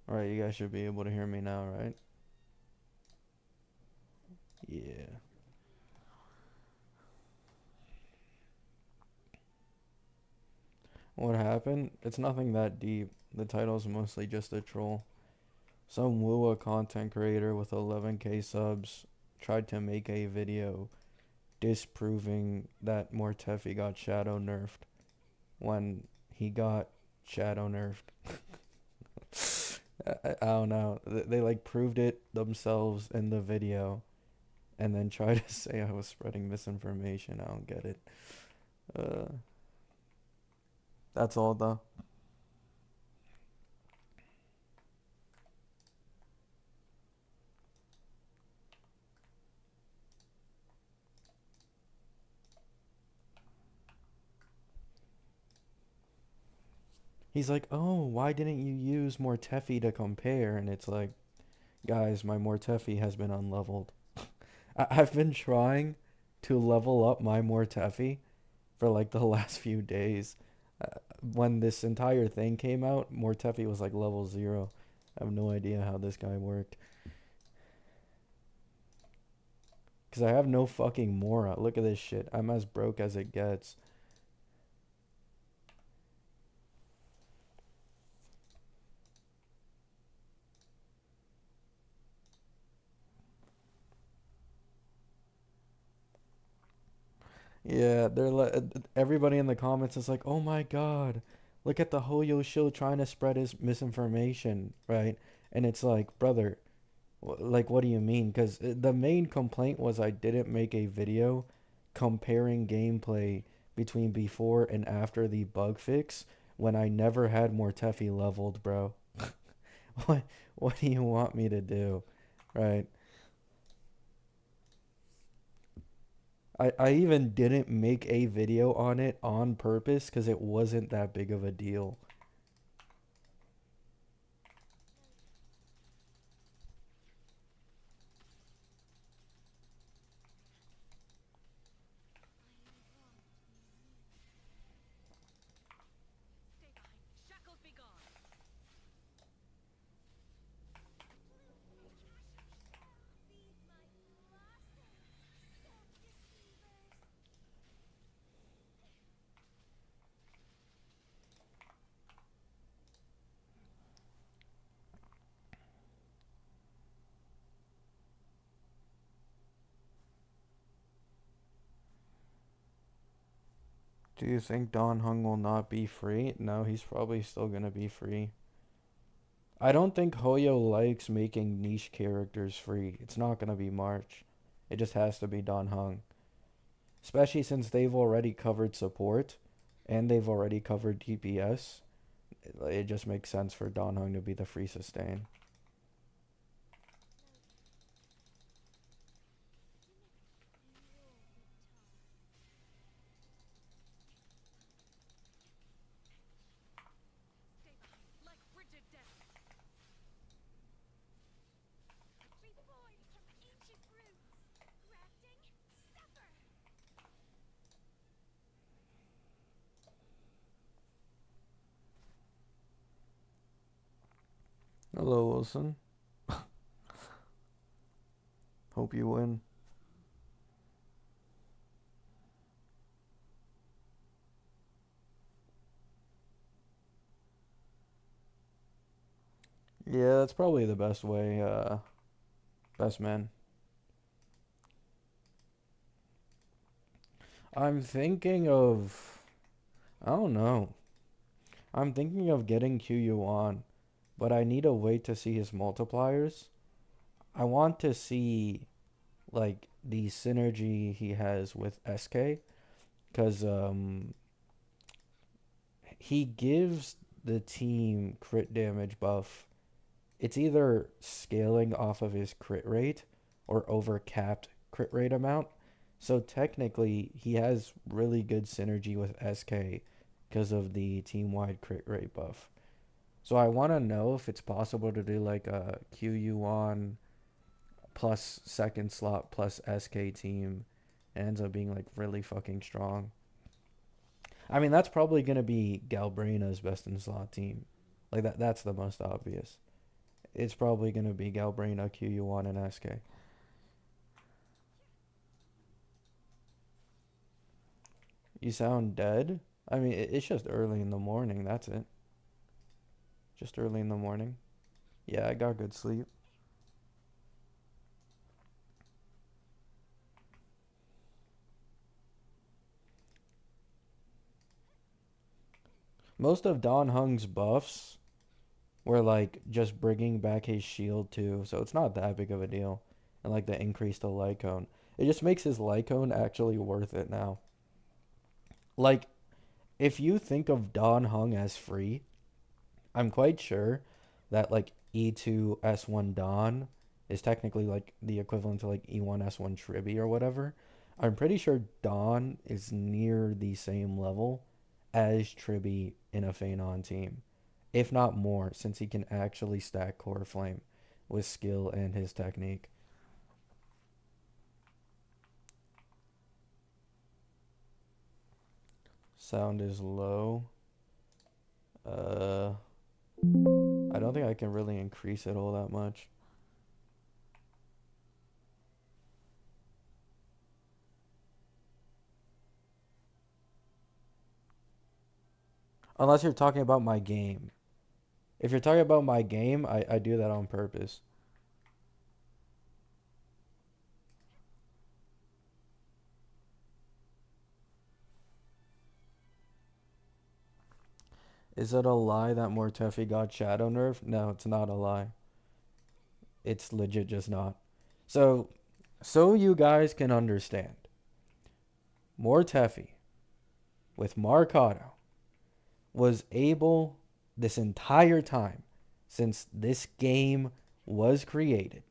Alright, you guys should be able to hear me now, right? Yeah. What happened? It's nothing that deep. The title's mostly just a troll. Some Wua content creator with 11K subs tried to make a video disproving that Mortefi got shadow nerfed when he got shadow nerfed. I don't know. They like proved it themselves in the video and then try to say I was spreading misinformation. I don't get it. Uh, that's all though. He's like, oh, why didn't you use Mortefi to compare? And it's like, guys, my Mortefi has been unleveled. I've been trying to level up my Mortefi for like the last few days. When this entire thing came out, Mortefi was like level 0. I have no idea how this guy worked. Because I have no fucking Mora. Look at this shit. I'm as broke as it gets. Yeah, they're like everybody in the comments is like, "Oh my God, look at the Hoyoshill trying to spread his misinformation, right?" And it's like, brother, like, what do you mean? Because the main complaint was I didn't make a video comparing gameplay between before and after the bug fix when I never had Mortefi leveled, bro. What what do you want me to do, right? I even didn't make a video on it on purpose because it wasn't that big of a deal. Do you think Don Hung will not be free? No, he's probably still gonna be free. I don't think Hoyo likes making niche characters free. It's not gonna be March. It just has to be Don Hung. Especially since they've already covered support and they've already covered DPS. It just makes sense for Don Hung to be the free sustain. Hello, Wilson. Hope you win. Yeah, that's probably the best way. Best man. I'm thinking of. I don't know. I'm thinking of getting QU on, but I need a way to see his multipliers. I want to see like the synergy he has with SK because he gives the team crit damage buff. It's either scaling off of his crit rate or over capped crit rate amount. So technically, he has really good synergy with SK because of the team wide crit rate buff. So I want to know if it's possible to do like a QU on plus second slot plus SK team. It ends up being like really fucking strong. I mean, that's probably gonna be Galbrena's best in slot team. Like that's the most obvious. It's probably gonna be Galbrina, QU1, and SK. You sound dead? I mean, it's just early in the morning, that's it. Just early in the morning. Yeah, I got good sleep. Most of Don Hung's buffs were like just bringing back his shield too, so it's not that big of a deal. And like the increase to Lycone. It just makes his Lycone actually worth it now. Like, if you think of Don Hung as free, I'm quite sure that like E2 S1 Don is technically like the equivalent to like E1 S1 Tribby or whatever. I'm pretty sure Don is near the same level as Tribby in a Phanon team, if not more, since he can actually stack Core Flame with skill and his technique. Sound is low. Uh, I don't think I can really increase it all that much. Unless you're talking about my game. If you're talking about my game, I do that on purpose. Is it a lie that Mortefi got Shadow Nerf? No, it's not a lie. It's legit just not. So, so you guys can understand, Mortefi with Marcato was able this entire time since this game was created,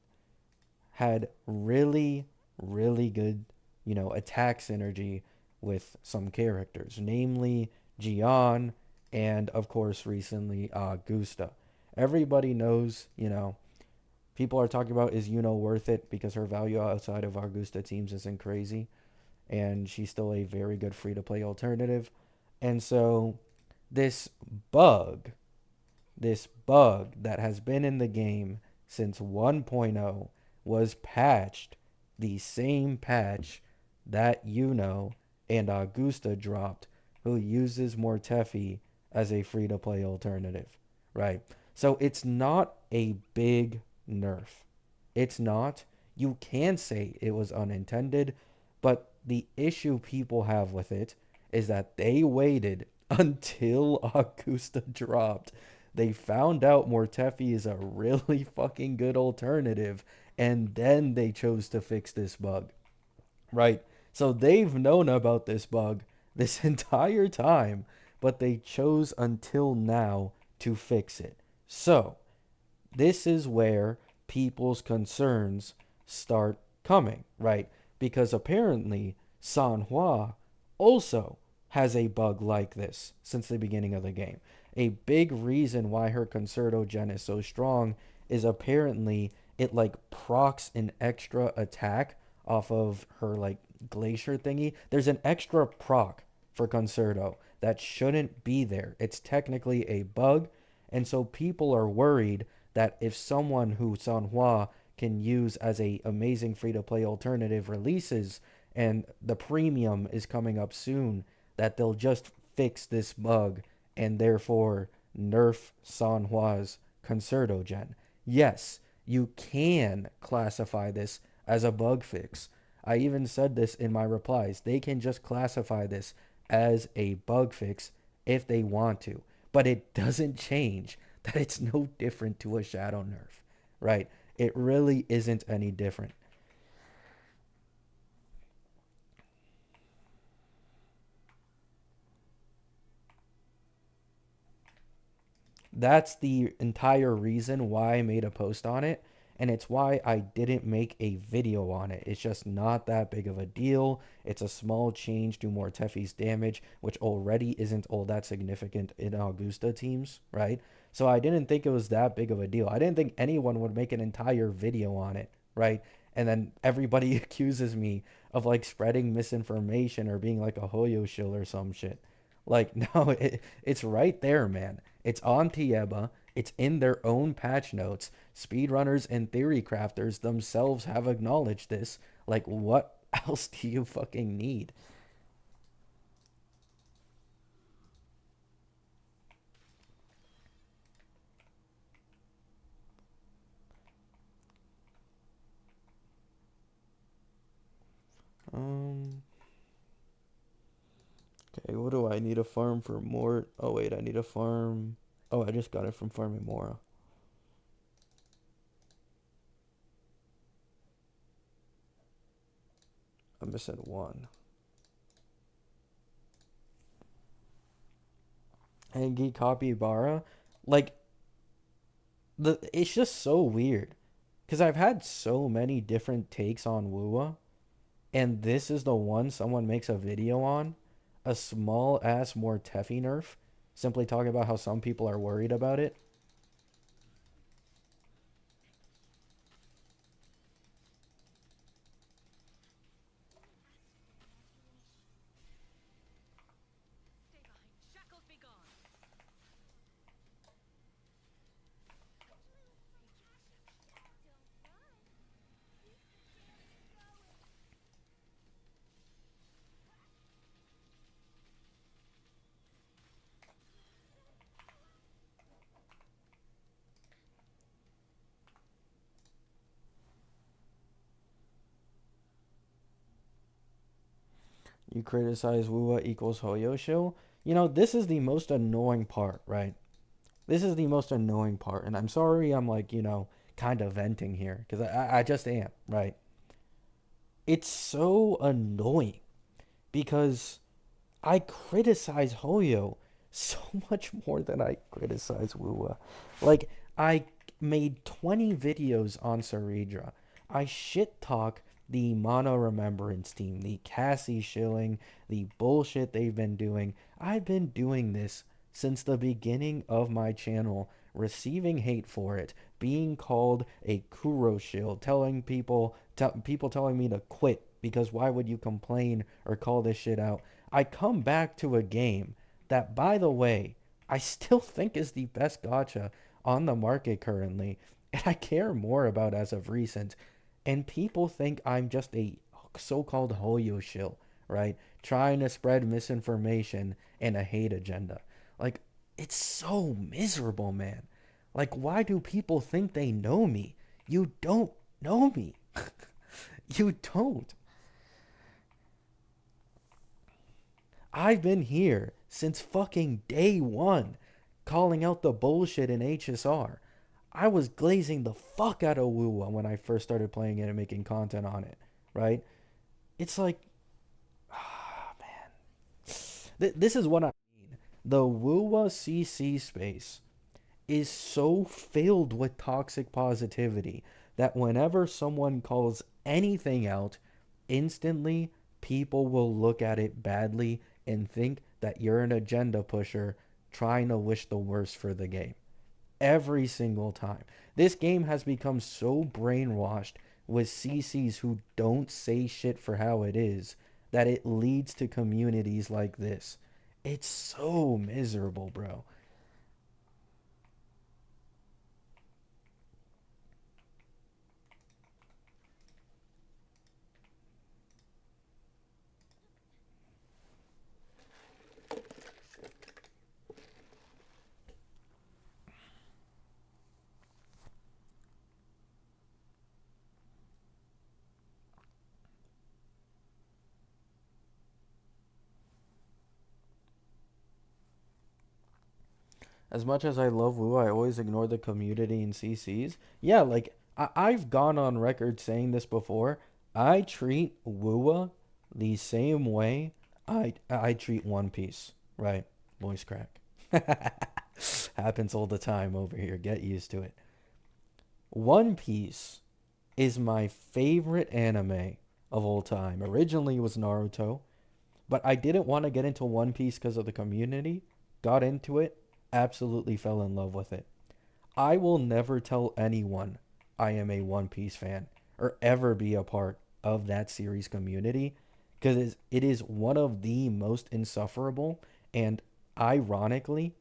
had really, really good, attack synergy with some characters, namely Gian and, of course, recently Gusta. Everybody knows, people are talking about is worth it because her value outside of Augusta teams isn't crazy, and she's still a very good free to play alternative. And so this bug this bug that has been in the game since 1.0 was patched the same patch that and Augusta dropped, who uses Mortefi as a free to play alternative, right? So it's not a big nerf. It's not. You can say it was unintended, but the issue people have with it is that they waited until Augusta dropped. They found out Mortefi is a really fucking good alternative, and then they chose to fix this bug, right? So they've known about this bug this entire time, but they chose until now to fix it. So this is where people's concerns start coming, right? Because apparently Sanhua also has a bug like this since the beginning of the game. A big reason why her Concerto Gen is so strong is apparently it like procs an extra attack off of her like glacier thingy. There's an extra proc for Concerto that shouldn't be there. It's technically a bug, and so people are worried that if someone who Sanhua can use as a amazing free to play alternative releases and the premium is coming up soon, that they'll just fix this bug and therefore nerf Sanhua's Concerto Gen. Yes, you can classify this as a bug fix. I even said this in my replies. They can just classify this as a bug fix if they want to, but it doesn't change that it's no different to a shadow nerf, right? It really isn't any different. That's the entire reason why I made a post on it, and it's why I didn't make a video on it. It's just not that big of a deal. It's a small change to Mortefi's damage, which already isn't all that significant in Augusta teams, right? So I didn't think it was that big of a deal. I didn't think anyone would make an entire video on it, right? And then everybody accuses me of like spreading misinformation or being like a Hoyoshill or some shit. Like, no, it's right there, man. It's on Tieba. It's in their own patch notes. Speedrunners and theory crafters themselves have acknowledged this. Like, what else do you fucking need? Um, okay, what do I need to farm for more? Oh, wait, I need to farm. Oh, I just got it from farming Mora. I'm missing one. Angie Capybara. Like, it's just so weird. Because I've had so many different takes on Woowa, and this is the one someone makes a video on. A small ass Mortefi nerf. Simply talking about how some people are worried about it. You criticize Woowa equals Hoyoshill. This is the most annoying part, right? This is the most annoying part. And I'm sorry I'm like, kind of venting here. Because I just am, right? It's so annoying because I criticize Hoyo so much more than I criticize Woowa. Like, I made 20 videos on Saridra. I shit talk the Mono Remembrance team, the Cassie shilling, the bullshit they've been doing. I've been doing this since the beginning of my channel, receiving hate for it, being called a Kuro shield, telling people telling me to quit because why would you complain or call this shit out? I come back to a game that, by the way, I still think is the best gacha on the market currently, and I care more about as of recent. And people think I'm just a so-called Hoyoshill, right? Trying to spread misinformation and a hate agenda. Like, it's so miserable, man. Like, why do people think they know me? You don't know me. You don't. I've been here since fucking day one, calling out the bullshit in HSR. I was glazing the fuck out of Wuwa when I first started playing it and making content on it, right? It's like, ah, man. This is what I mean. The Wuwa CC space is so filled with toxic positivity that whenever someone calls anything out, instantly people will look at it badly and think that you're an agenda pusher trying to wish the worst for the game. Every single time. This game has become so brainwashed with CCs who don't say shit for how it is that it leads to communities like this. It's so miserable, bro. As much as I love Wu, I always ignore the community in CCs. Yeah, like I've gone on record saying this before. I treat Wua the same way I treat One Piece. Right? Voice crack. Happens all the time over here. Get used to it. One Piece is my favorite anime of all time. Originally it was Naruto, but I didn't want to get into One Piece because of the community. Got into it, absolutely fell in love with it. I will never tell anyone I am a One Piece fan or ever be a part of that series community because it is one of the most insufferable and ironically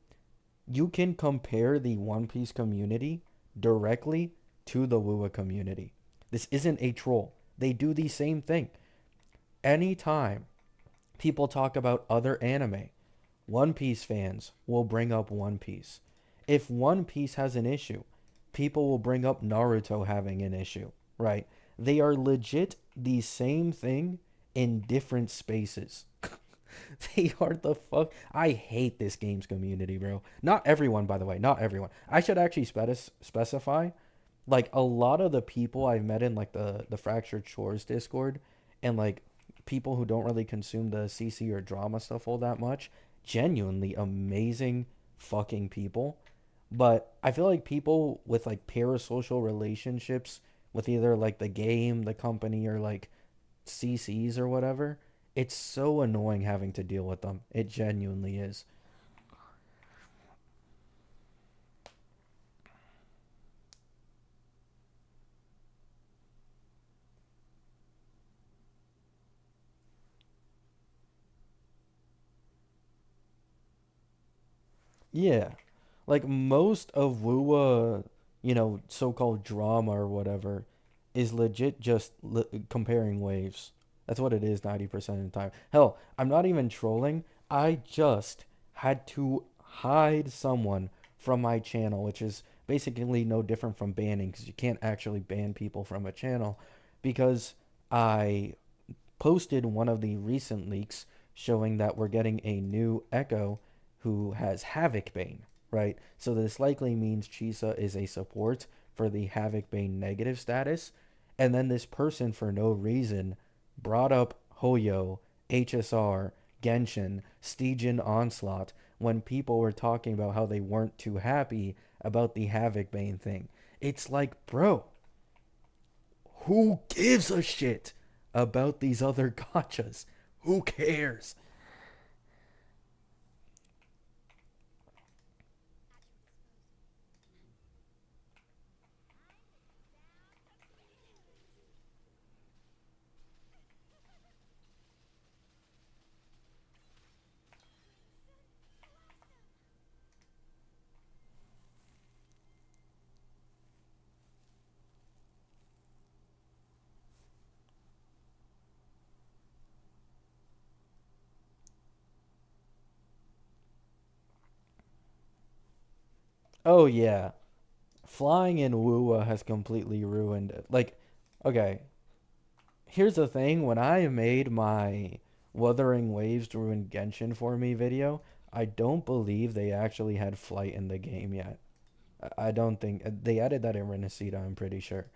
you can compare the One Piece community directly to the Wua community. This isn't a troll. They do the same thing. Anytime people talk about other anime, One Piece fans will bring up One Piece. If One Piece has an issue, people will bring up Naruto having an issue, right? They are legit the same thing in different spaces. They are the fuck. I hate this game's community, bro. Not everyone, by the way. Not everyone. I should actually specify. Like a lot of the people I've met in like the Fractured Shores Discord, and like people who don't really consume the CC or drama stuff all that much, genuinely amazing fucking people. But I feel like people with like parasocial relationships with either like the game, the company, or like CCs or whatever, it's so annoying having to deal with them. It genuinely is. Yeah. Like most of Wuwa, so-called drama or whatever, is legit just comparing waves. That's what it is 90% of the time. Hell, I'm not even trolling. I just had to hide someone from my channel, which is basically no different from banning because you can't actually ban people from a channel because I posted one of the recent leaks showing that we're getting a new Echo who has Havoc Bane, right? So this likely means Chisa is a support for the Havoc Bane negative status. And then this person, for no reason, brought up Hoyo, HSR, Genshin, Stygian Onslaught when people were talking about how they weren't too happy about the Havoc Bane thing. It's like, bro, who gives a shit about these other gotchas? Who cares? Oh yeah, flying in Wuwa has completely ruined it. Like, okay, here's the thing: when I made my "Wuthering Waves Ruined Genshin for Me" video, I don't believe they actually had flight in the game yet. I don't think they added that in Renacida, I'm pretty sure.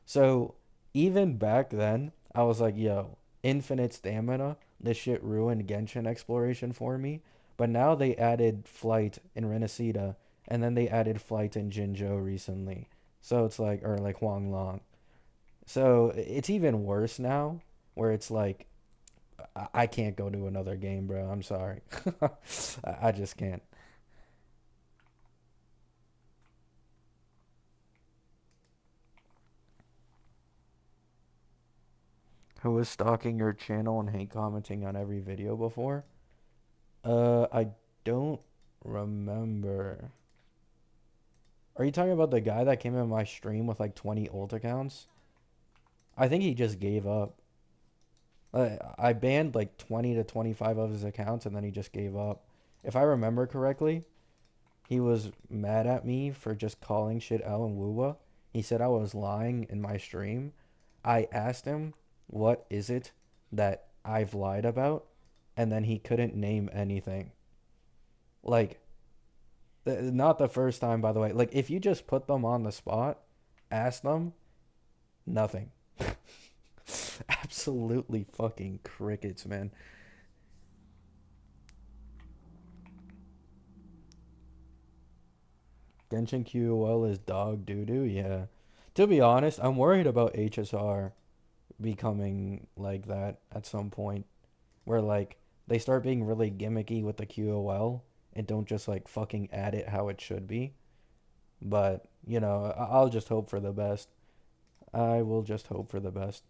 So even back then, I was like, yo, infinite stamina. This shit ruined Genshin exploration for me. But now they added flight in Renacida, and then they added flight in Jinzhou recently. So it's like, or like Huanglong. So it's even worse now, where it's like, I can't go to another game, bro. I'm sorry. I just can't. Who was stalking your channel and hate commenting on every video before? I don't remember. Are you talking about the guy that came in my stream with like 20 ult accounts? I think he just gave up. I banned like 20 to 25 of his accounts and then he just gave up. If I remember correctly, he was mad at me for just calling shit out in Wuwa. He said I was lying in my stream. I asked him, what is it that I've lied about? And then he couldn't name anything. Like, not the first time, by the way. Like, if you just put them on the spot, ask them, nothing. Absolutely fucking crickets, man. Genshin QOL is dog doo doo, yeah. To be honest, I'm worried about HSR becoming like that at some point, where like they start being really gimmicky with the QOL and don't just like fucking add it how it should be. But, I'll just hope for the best. I will just hope for the best.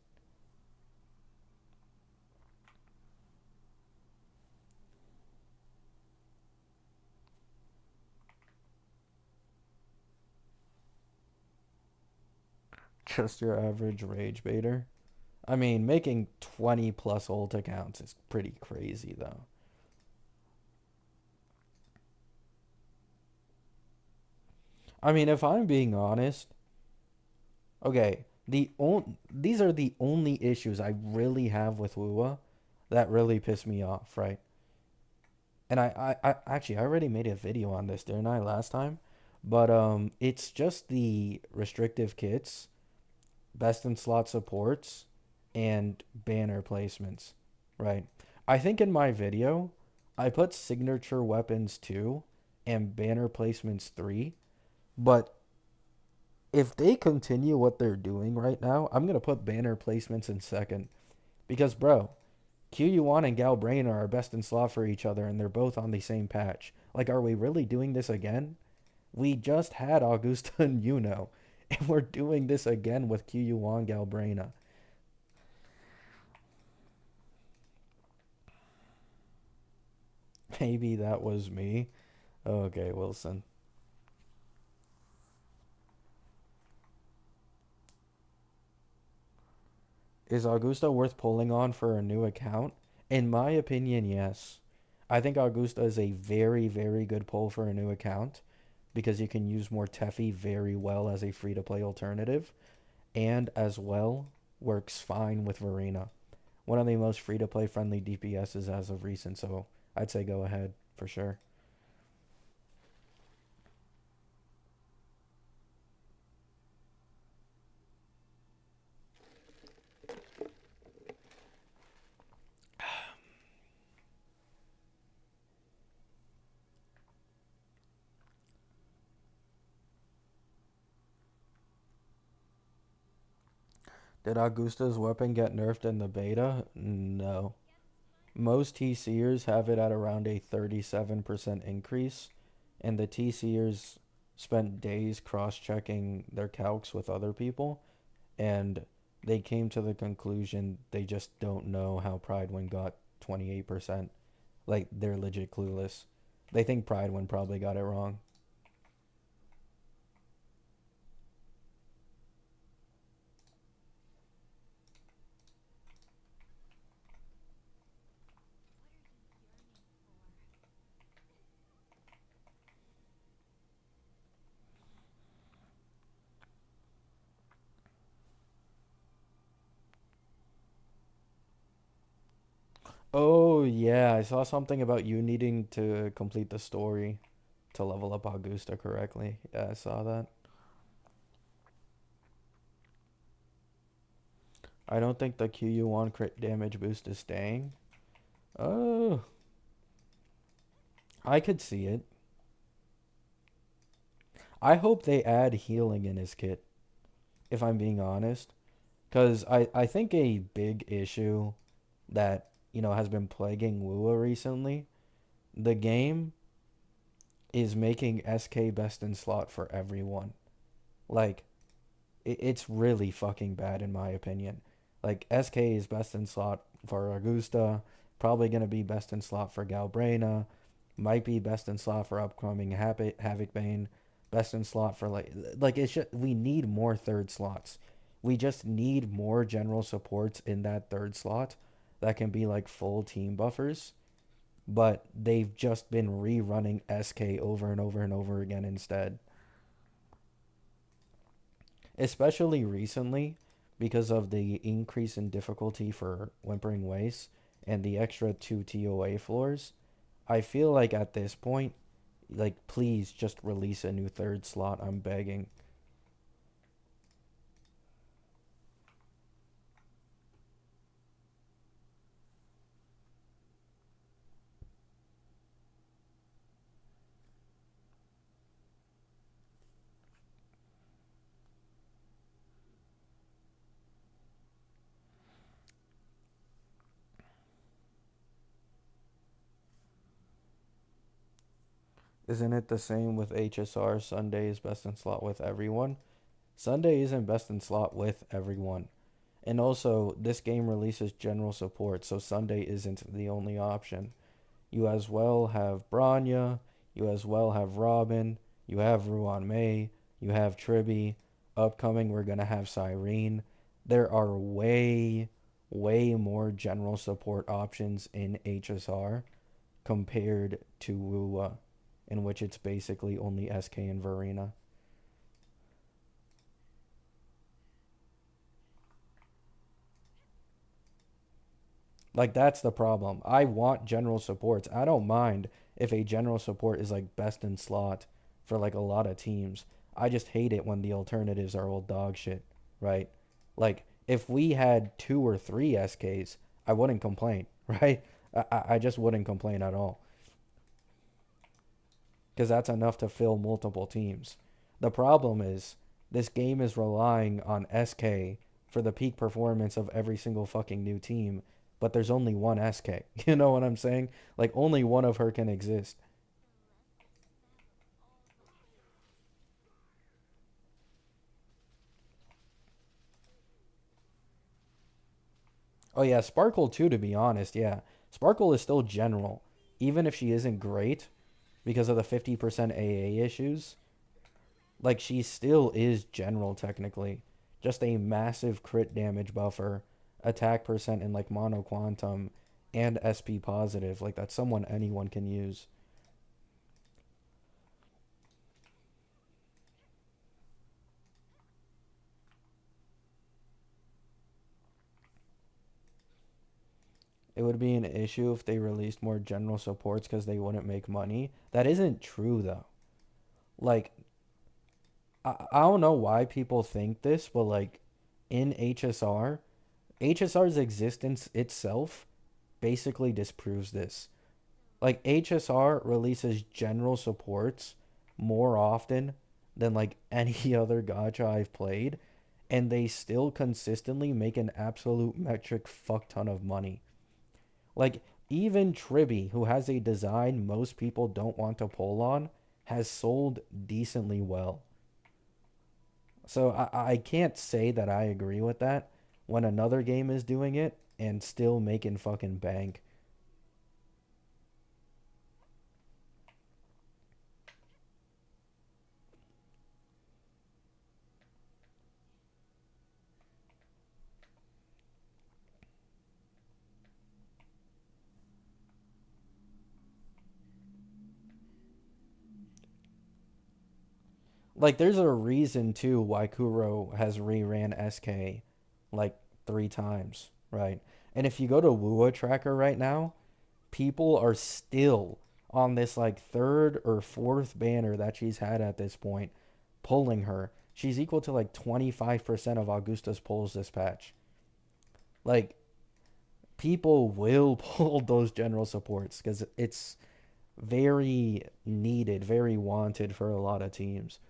Just your average rage baiter. I mean, making 20 plus ult accounts is pretty crazy though. I mean, if I'm being honest, okay, these are the only issues I really have with Lua that really piss me off, right? And I actually I already made a video on this, didn't I, last time? But it's just the restrictive kits, best in slot supports, and banner placements, right? I think in my video, I put signature weapons 2 and banner placements 3, but if they continue what they're doing right now, I'm gonna put banner placements in second because, bro, QU1 and Galbrain are best in slot for each other, and they're both on the same patch. Like, are we really doing this again? We just had Augusta and Yuno, and we're doing this again with QU1 Galbraina. Maybe that was me. Okay, Wilson. Is Augusta worth pulling on for a new account? In my opinion, yes. I think Augusta is a very, very good pull for a new account because you can use Mortefi very well as a free to play alternative and as well works fine with Verena. One of the most free to play friendly DPSs as of recent, so I'd say go ahead for sure. Did Augusta's weapon get nerfed in the beta? No. Most TCers have it at around a 37% increase, and the TCers spent days cross checking their calcs with other people, and they came to the conclusion they just don't know how Pridewind got 28%. Like, they're legit clueless. They think Pridewind probably got it wrong. Oh, yeah, I saw something about you needing to complete the story to level up Augusta correctly. Yeah, I saw that. I don't think the QU1 crit damage boost is staying. Oh, I could see it. I hope they add healing in his kit, if I'm being honest. Because I think a big issue that, has been plaguing Lua recently, the game is making SK best in slot for everyone. Like, it's really fucking bad in my opinion. Like, SK is best in slot for Augusta, probably going to be best in slot for Galbraina, might be best in slot for upcoming Havoc Bane, best in slot for like it's just we need more third slots. We just need more general supports in that third slot that can be like full team buffers, but they've just been rerunning SK over and over and over again instead. Especially recently because of the increase in difficulty for Whimpering Waste and the extra 2 TOA floors. I feel like at this point, like, please just release a new third slot. I'm begging. Isn't it the same with HSR? Sunday is best in slot with everyone. Sunday isn't best in slot with everyone. And also, this game releases general support, so Sunday isn't the only option. You as well have Branya, you as well have Robin, you have Ruan May, you have Tribby. upcoming we're gonna have Cyrene. There are way more general support options in HSR compared to Wua, in which it's basically only SK and Verena. Like that's the problem. I want general supports. I don't mind if a general support is like best in slot for like a lot of teams. I just hate it when the alternatives are old dog shit, right? Like if we had two or three SKs, I wouldn't complain, right? I just wouldn't complain at all because that's enough to fill multiple teams. The problem is this game is relying on SK for the peak performance of every single fucking new team, but there's only one SK. You know what I'm saying? Like only one of her can exist. Oh yeah, Sparkle too, to be honest, yeah. Sparkle is still general, even if she isn't great because of the 50% AA issues. Like she still is general technically. Just a massive crit damage buffer, attack percent in like mono quantum and SP positive. Like that's someone anyone can use. It would be an issue if they released more general supports because they wouldn't make money. That isn't true though. Like I don't know why people think this, but like in HSR's existence itself basically disproves this. Like HSR releases general supports more often than like any other gacha I've played, and they still consistently make an absolute metric fuck ton of money. Like even Tribby, who has a design most people don't want to pull on, has sold decently well. So I can't say that I agree with that when another game is doing it and still making fucking bank. Like there's a reason too why Kuro has reran SK like 3 times, right? And if you go to Wua Tracker right now, people are still on this like third or fourth banner that she's had at this point, pulling her. She's equal to like 25% of Augusta's pulls this patch. Like people will pull those general supports because it's very needed, very wanted for a lot of teams.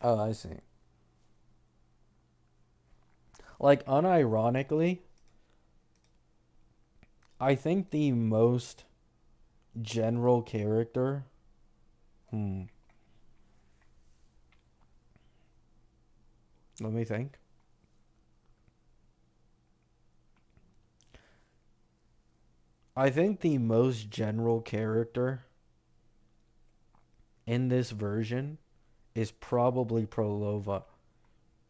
Oh, I see. Like unironically, I think the most general character. Hmm. Let me think. I think the most general character in this version is probably Prolova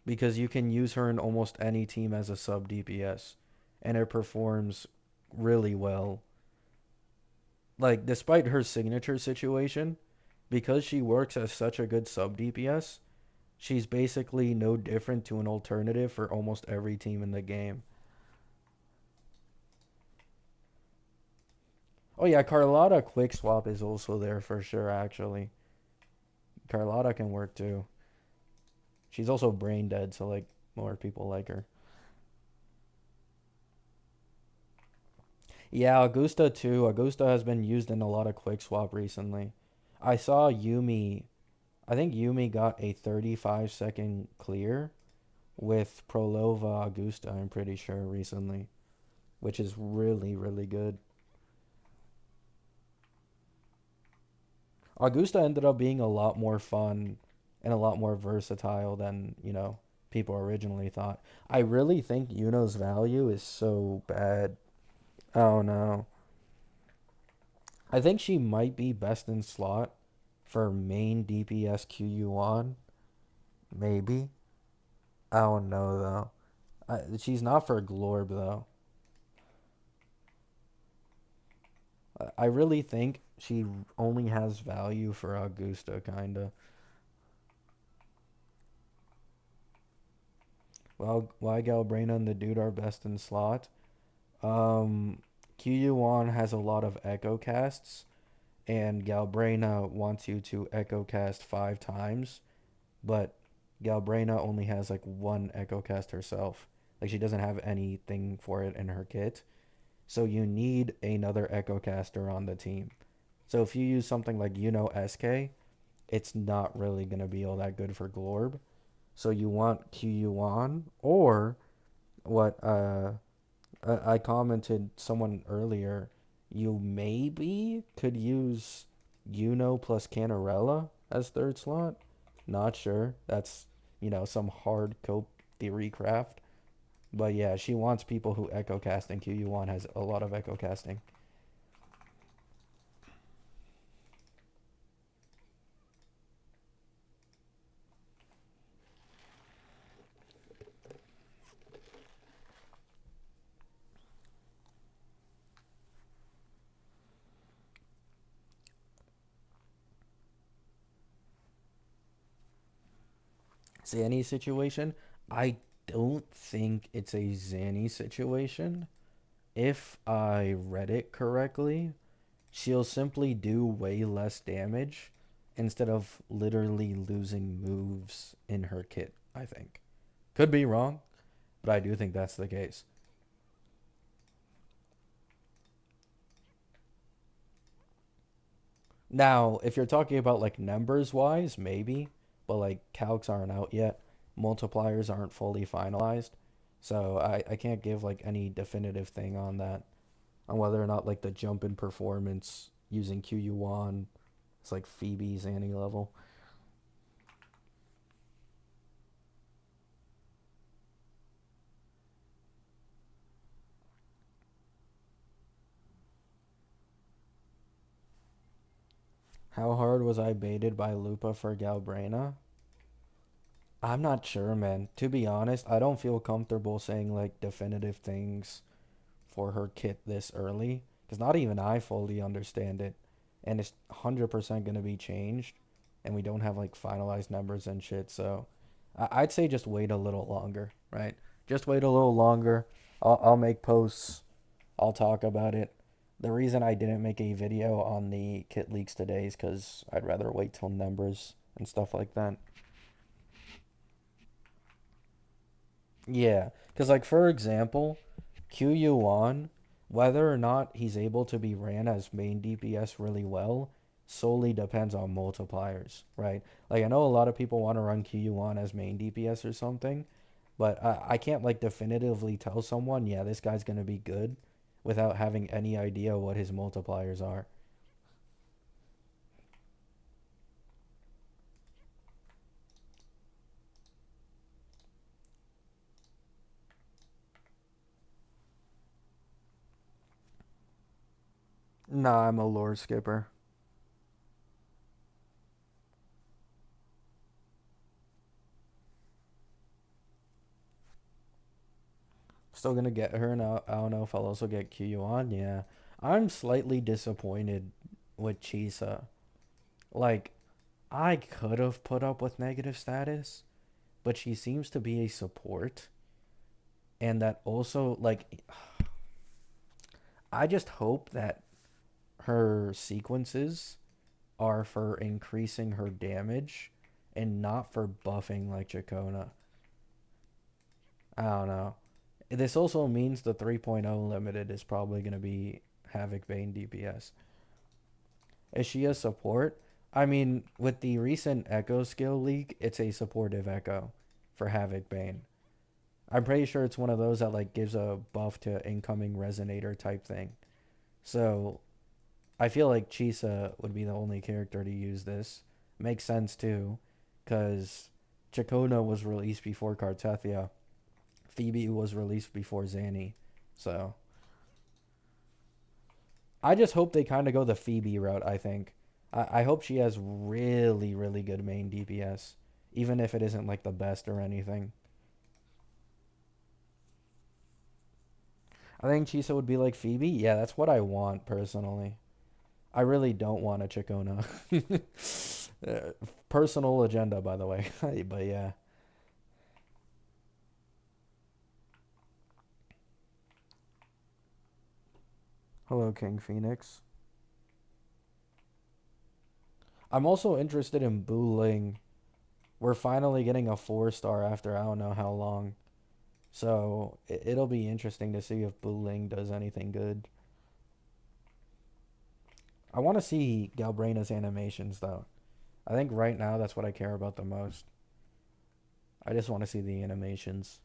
because you can use her in almost any team as a sub DPS and it performs really well. Like despite her signature situation, because she works as such a good sub DPS, she's basically no different to an alternative for almost every team in the game. Oh yeah, Carlotta Quick Swap is also there for sure actually. Carlotta can work too. She's also brain dead, so like more people like her. Yeah, Augusta too. Augusta has been used in a lot of quick swap recently. I saw Yumi. I think Yumi got a 35-second clear with Prolova Augusta, I'm pretty sure, recently, which is really good. Augusta ended up being a lot more fun and a lot more versatile than, people originally thought. I really think Yuno's value is so bad. Oh no. I think she might be best in slot for main DPS QU1. Maybe. I don't know though. She's not for Glorb though. I really think she only has value for Augusta, kinda. Well, why Galbraina and the dude are best in slot? QU1 has a lot of echo casts, and Galbraina wants you to echo cast 5 times, but Galbraina only has like one echo cast herself. Like she doesn't have anything for it in her kit. So you need another echo caster on the team. So if you use something like SK, it's not really gonna be all that good for Glorb. So you want QU1 or what I commented someone earlier, you maybe could use plus Canarella as third slot. Not sure. That's, some hard cope theory craft. But yeah, she wants people who echo cast, and QU1 has a lot of echo casting. Zanny situation, I don't think it's a Zanny situation. If I read it correctly, she'll simply do way less damage instead of literally losing moves in her kit, I think. Could be wrong, but I do think that's the case. Now, if you're talking about like numbers wise, maybe, but like calcs aren't out yet, multipliers aren't fully finalized. So I can't give like any definitive thing on that, on whether or not like the jump in performance using QU1 is like Phoebe's any level. How hard was I baited by Lupa for Galbrena? I'm not sure, man. To be honest, I don't feel comfortable saying like definitive things for her kit this early because not even I fully understand it, and it's 100% gonna be changed, and we don't have like finalized numbers and shit. So I'd say just wait a little longer, right? Just wait a little longer. I'll make posts. I'll talk about it. The reason I didn't make a video on the kit leaks today is because I'd rather wait till numbers and stuff like that. Yeah, because like for example, QU1, whether or not he's able to be ran as main DPS really well, solely depends on multipliers, right? Like I know a lot of people want to run QU1 as main DPS or something, but I can't like definitively tell someone, yeah, this guy's gonna be good without having any idea what his multipliers are. Nah, I'm a lore skipper. Still gonna get her, and I don't know if I'll also get QU1. Yeah, I'm slightly disappointed with Chisa. Like, I could have put up with negative status, but she seems to be a support, and that also like I just hope that her sequences are for increasing her damage and not for buffing like Chacona. I don't know. This also means the 3.0 limited is probably going to be Havoc Bane DPS. Is she a support? I mean, with the recent Echo skill leak, it's a supportive Echo for Havoc Bane. I'm pretty sure it's one of those that like gives a buff to incoming resonator type thing. So I feel like Chisa would be the only character to use this. Makes sense too, because Chacona was released before Cartethia. Phoebe was released before Zanny. So I just hope they kind of go the Phoebe route, I think. I hope she has really, really good main DPS, even if it isn't like the best or anything. I think Chisa would be like Phoebe. Yeah, that's what I want personally. I really don't want a Chacona. Personal agenda, by the way. But yeah. Hello, King Phoenix. I'm also interested in Bu Ling. We're finally getting a 4 star after I don't know how long. So it'll be interesting to see if Bu Ling does anything good. I want to see Galbrena's animations though. I think right now that's what I care about the most. I just want to see the animations.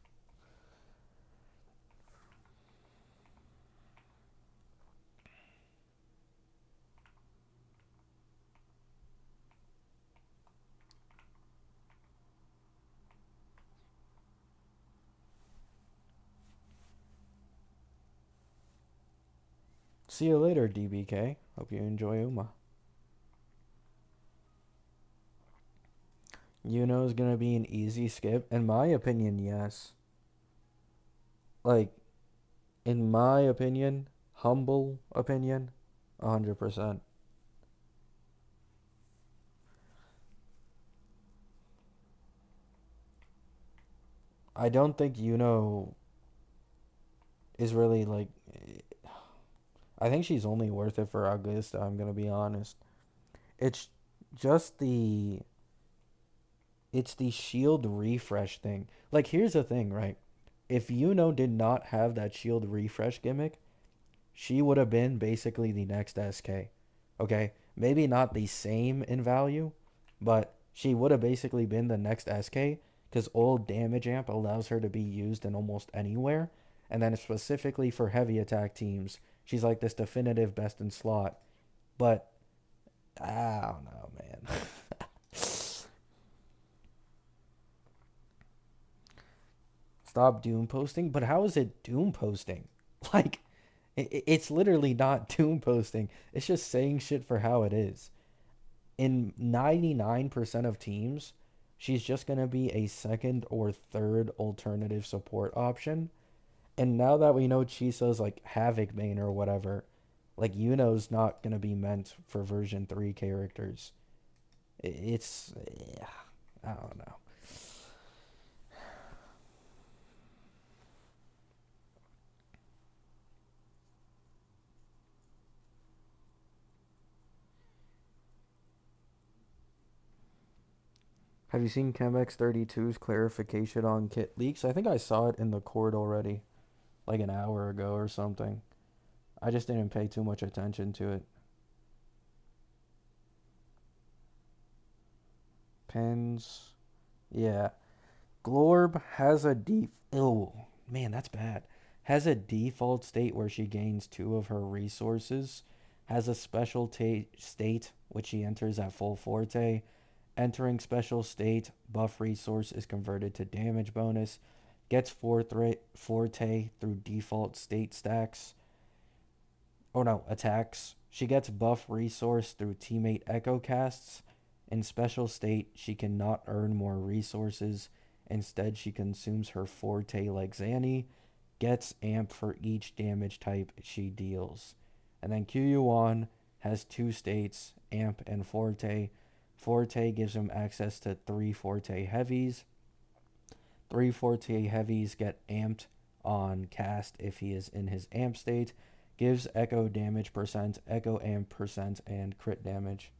See you later, DBK. Hope you enjoy Uma. Yuno's gonna be an easy skip. In my opinion, yes. Like, in my opinion, humble opinion, 100%. I don't think Yuno is really like. I think she's only worth it for Augusta, I'm gonna be honest. It's just the shield refresh thing. Like, here's the thing, right? If Yuno did not have that shield refresh gimmick, she would have been basically the next SK. Okay? Maybe not the same in value, but she would have basically been the next SK because old damage amp allows her to be used in almost anywhere. And then specifically for heavy attack teams, she's like this definitive best in slot. But I don't know, man. Stop doom posting. But how is it doom posting? Like, it's literally not doom posting. It's just saying shit for how it is. In 99% of teams, she's just going to be a second or third alternative support option. And now that we know Chisa's like Havoc main or whatever, like Yuno's not going to be meant for version 3 characters. It's, yeah, I don't know. Have you seen Chemex32's clarification on kit leaks? I think I saw it in the court already, like an hour ago or something. I just didn't pay too much attention to it. Pins. Yeah. Glorb has a oh, man, that's bad. Has a default state where she gains 2 of her resources. Has a special state which she enters at full forte. Entering special state, buff resource is converted to damage bonus. Gets forte through default state stacks. Oh no, attacks. She gets buff resource through teammate echo casts. In special state, she cannot earn more resources. Instead, she consumes her forte like Zanny. Gets amp for each damage type she deals. And then QU1 has 2 states, amp and forte. Forte gives him access to 3 forte heavies. 3 forte heavies get amped on cast if he is in his amp state. Gives echo damage percent, echo amp percent, and crit damage.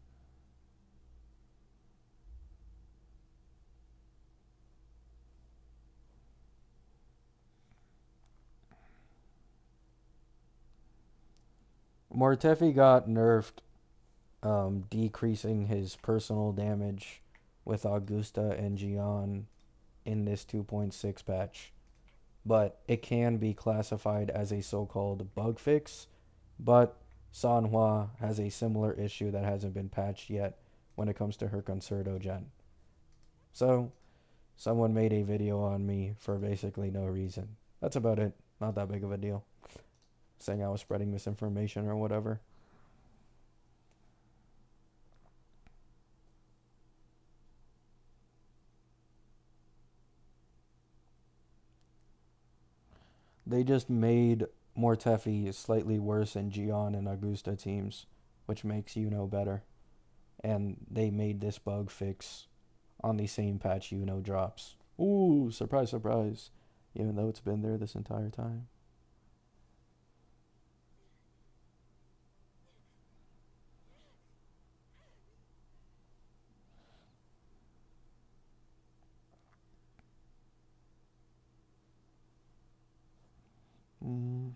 Mortefi got nerfed, decreasing his personal damage with Augusta and Gian in this 2.6 patch. But it can be classified as a so-called bug fix. But Sanhua has a similar issue that hasn't been patched yet when it comes to her Concerto gen. So someone made a video on me for basically no reason. That's about it. Not that big of a deal. Saying I was spreading misinformation or whatever. They just made Mortefi slightly worse in Gion and Augusta teams, which makes better. And they made this bug fix on the same patch drops. Ooh, surprise, surprise. Even though it's been there this entire time. Mm.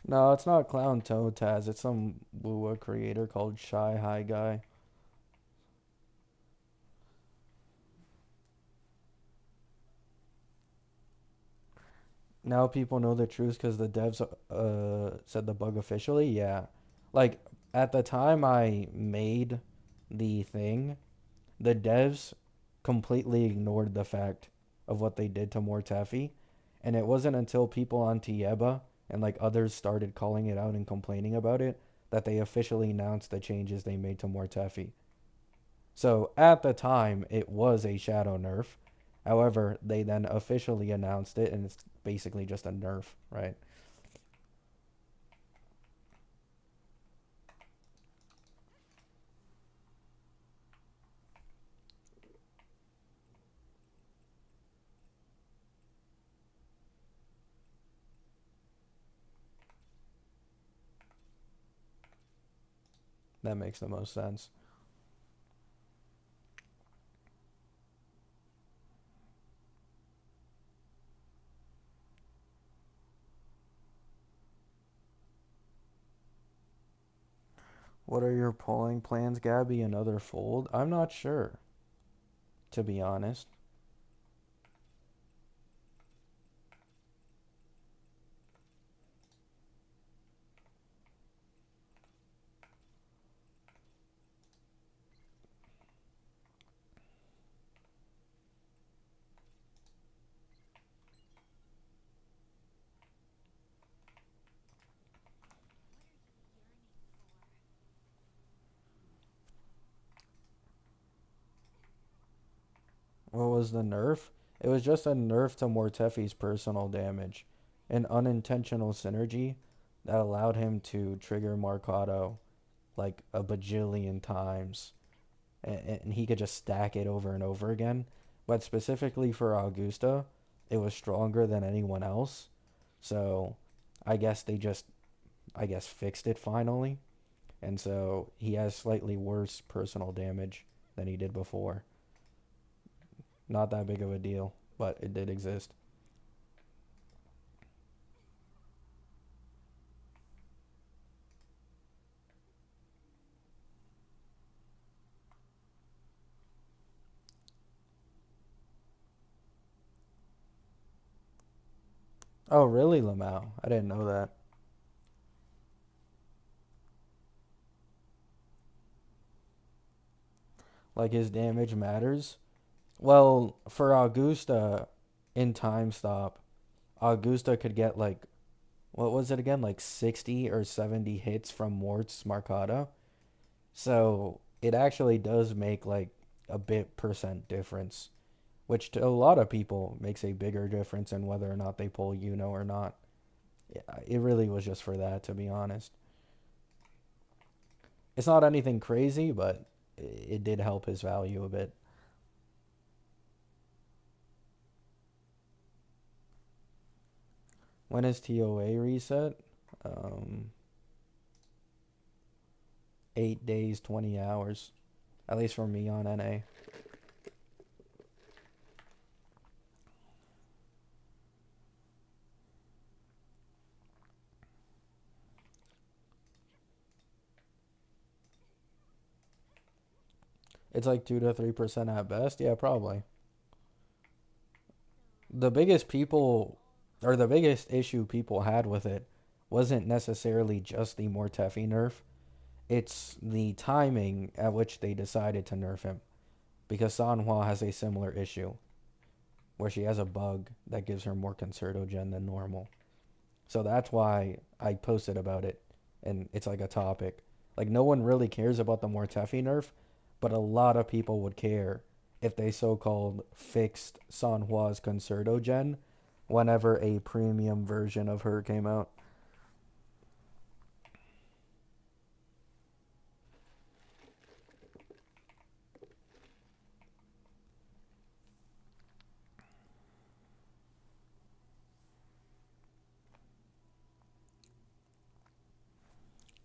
No, it's not Clown Toe Taz. It's some Lua creator called Shy High Guy. Now people know the truth because the devs said the bug officially. Yeah, like at the time I made the thing, the devs completely ignored the fact of what they did to Mortefi, and it wasn't until people on Tieba and like others started calling it out and complaining about it that they officially announced the changes they made to Mortefi. So at the time, it was a shadow nerf. However, they then officially announced it, and it's basically just a nerf, right? That makes the most sense. What are your polling plans, Gabby? Another fold? I'm not sure, to be honest. What was the nerf? It was just a nerf to Mortefi's personal damage, an unintentional synergy that allowed him to trigger Marcato like a bajillion times, and he could just stack it over and over again. But specifically for Augusta, it was stronger than anyone else. So I guess they just, I guess, fixed it finally. And so he has slightly worse personal damage than he did before. Not that big of a deal, but it did exist. Oh, really, Lamau? I didn't know that. Like his damage matters. Well, for Augusta in time stop, Augusta could get like what was it again? Like 60 or 70 hits from Mort's Marcata. So it actually does make like a bit percent difference, which to a lot of people makes a bigger difference in whether or not they pull or not. Yeah, it really was just for that, to be honest. It's not anything crazy, but it did help his value a bit. When is TOA reset? Um, 8 days, 20 hours. At least for me on NA. It's like 2 to 3% at best. Yeah, probably. The biggest people, or the biggest issue people had with it wasn't necessarily just the Mortefi nerf. It's the timing at which they decided to nerf him because Sanhua has a similar issue where she has a bug that gives her more concertogen than normal. So that's why I posted about it, and it's like a topic. Like no one really cares about the Mortefi nerf, but a lot of people would care if they so-called fixed Sanhua's concertogen whenever a premium version of her came out.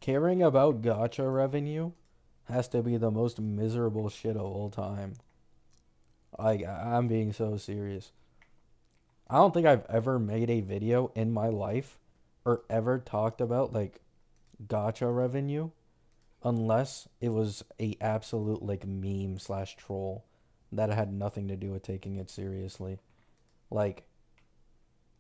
Caring about gacha revenue has to be the most miserable shit of all time. I'm being so serious. I don't think I've ever made a video in my life or ever talked about like gacha revenue unless it was a absolute like meme slash troll that had nothing to do with taking it seriously. Like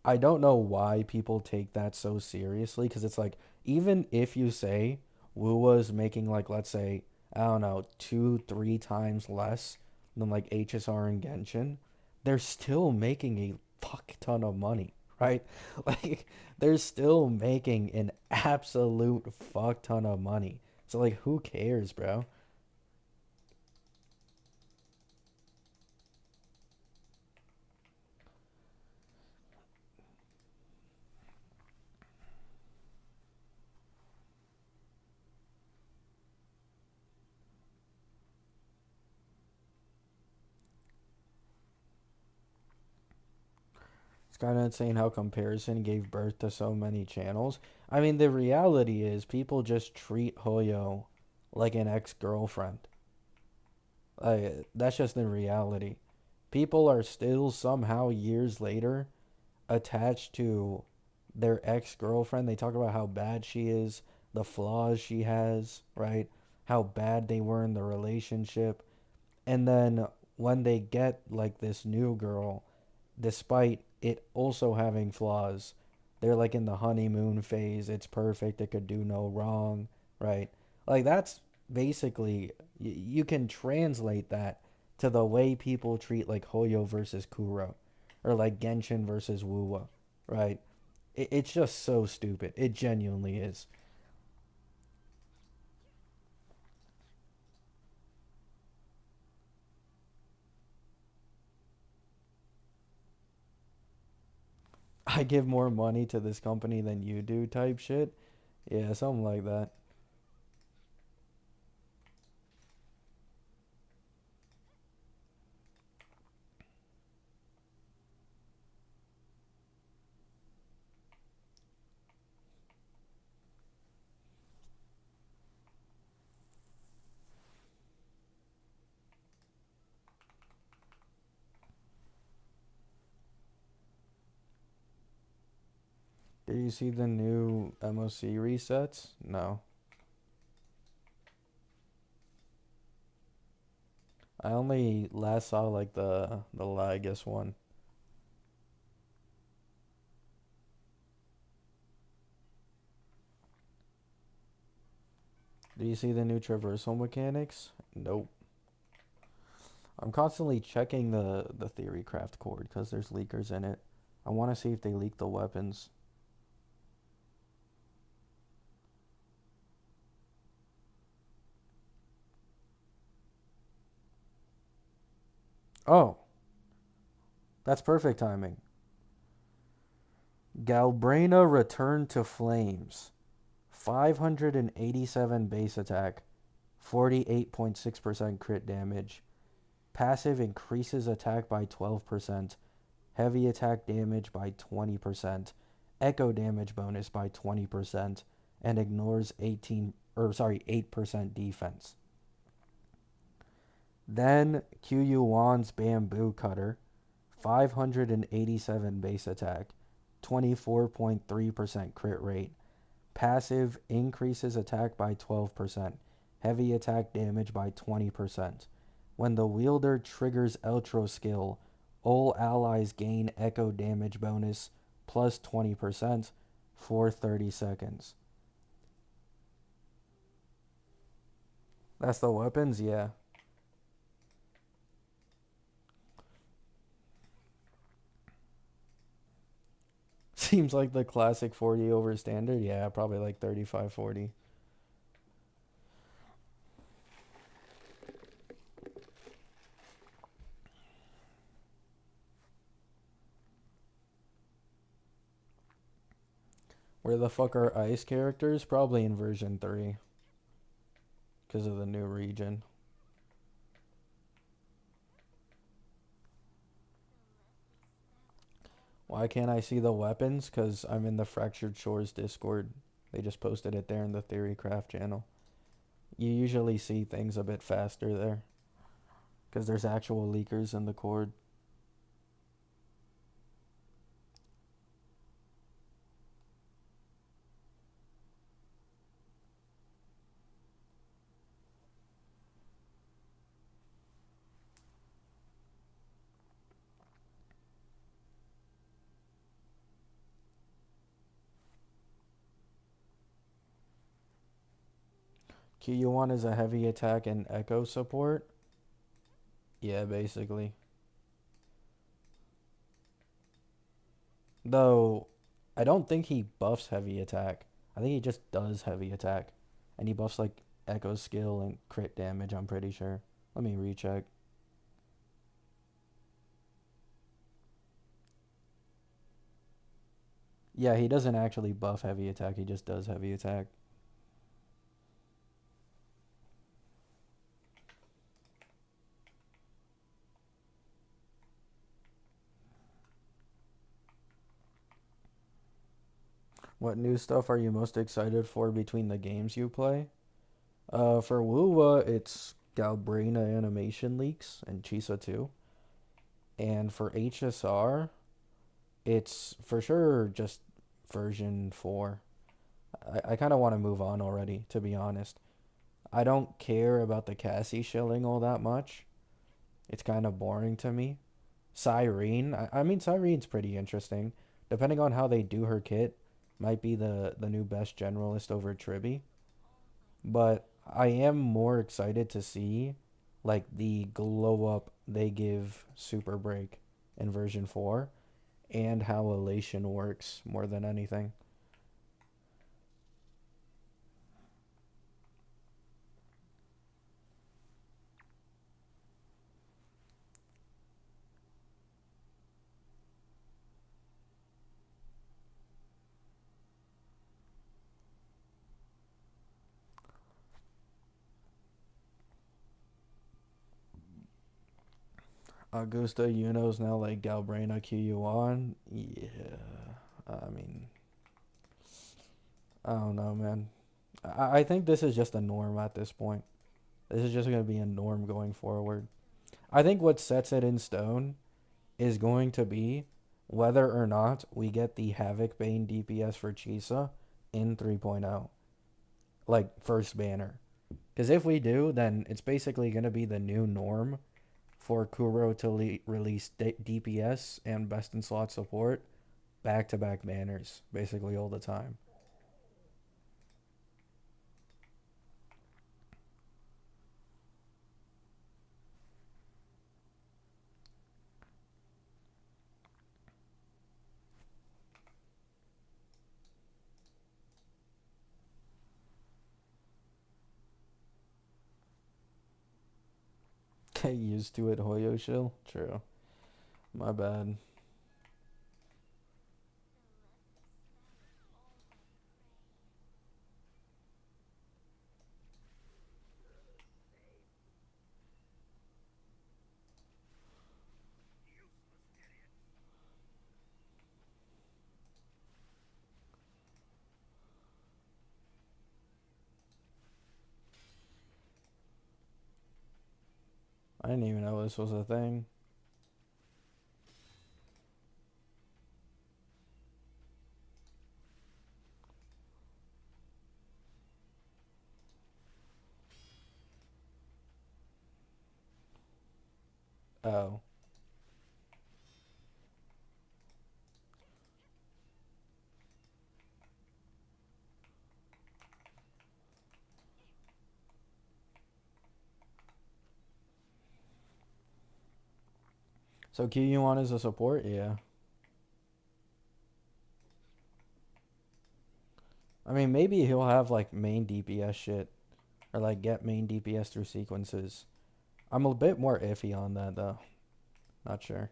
I don't know why people take that so seriously because it's like even if you say Wu was making like let's say I don't know 2 3 times less than like HSR and Genshin, they're still making a fuck ton of money, right? Like they're still making an absolute fuck ton of money. So like who cares, bro? It's kind of insane how comparison gave birth to so many channels. I mean, the reality is people just treat Hoyo like an ex-girlfriend. That's just the reality. People are still somehow years later attached to their ex-girlfriend. They talk about how bad she is, the flaws she has, right? How bad they were in the relationship. And then when they get like this new girl, despite it also having flaws, they're like in the honeymoon phase. It's perfect. It could do no wrong, right? Like that's basically you can translate that to the way people treat like Hoyo versus Kuro or like Genshin versus Wuwa, right? It's just so stupid. It genuinely is. I give more money to this company than you do type shit. Yeah, something like that. Did you see the new MOC resets? No. I only last saw like the Lagus one. Did you see the new traversal mechanics? Nope. I'm constantly checking the theory craft cord because there's leakers in it. I want to see if they leak the weapons. Oh, that's perfect timing. Galbrina returned to flames. 587 base attack, 48.6% crit damage. Passive increases attack by 12%, heavy attack damage by 20%, echo damage bonus by 20%, and ignores 8% defense. Then Q Wan's bamboo cutter, 587 base attack, 24.3% crit rate. Passive increases attack by 12%, heavy attack damage by 20%. When the wielder triggers Eltro skill, all allies gain echo damage bonus plus 20% for 30 seconds. That's the weapons, yeah. Seems like the classic 40 over standard. Yeah, probably like 35, 40. Where the fuck are ice characters? Probably in version 3 because of the new region. Why can't I see the weapons? Because I'm in the Fractured Shores Discord. They just posted it there in the Theorycraft channel. You usually see things a bit faster there because there's actual leakers in the cord. QU1 is a heavy attack and echo support. Yeah, basically. Though, I don't think he buffs heavy attack. I think he just does heavy attack. And he buffs like echo skill and crit damage, I'm pretty sure. Let me recheck. Yeah, he doesn't actually buff heavy attack, he just does heavy attack. What new stuff are you most excited for between the games you play? For Wuwa, it's Galbrina animation leaks and Chisa 2. And for HSR, it's for sure just version 4. I kind of want to move on already, to be honest. I don't care about the Cassie shilling all that much. It's kind of boring to me. Cyrene, I mean, Cyrene's pretty interesting. Depending on how they do her kit, might be the new best generalist over Tribby. But I am more excited to see like the glow up they give Super Break in version 4 and how Elation works more than anything. Augusta Uno's now like Galbrina QU1. Yeah. I mean, I don't know, man. I think this is just a norm at this point. This is just going to be a norm going forward. I think what sets it in stone is going to be whether or not we get the Havoc Bane DPS for Chisa in 3.0, like first banner. Because if we do, then it's basically going to be the new norm for Kuro to release DPS and best in slot support back to back banners, basically all the time. Get used to it, Hoyoshill. True. My bad. I didn't even know this was a thing. Oh. So Q you want as a support? Yeah. I mean, maybe he'll have like main DPS shit or like get main DPS through sequences. I'm a bit more iffy on that though. Not sure.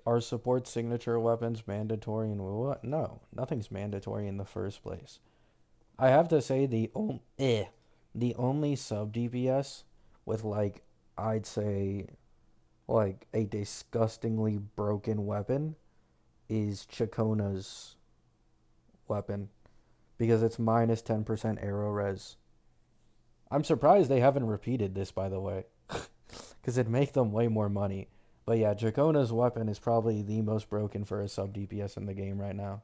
Are support signature weapons mandatory in WoW? No, nothing's mandatory in the first place. I have to say the only sub DPS with like I'd say like a disgustingly broken weapon is Chakona's weapon because it's minus 10% arrow res. I'm surprised they haven't repeated this, by the way, because it'd make them way more money. But yeah, Chakona's weapon is probably the most broken for a sub DPS in the game right now.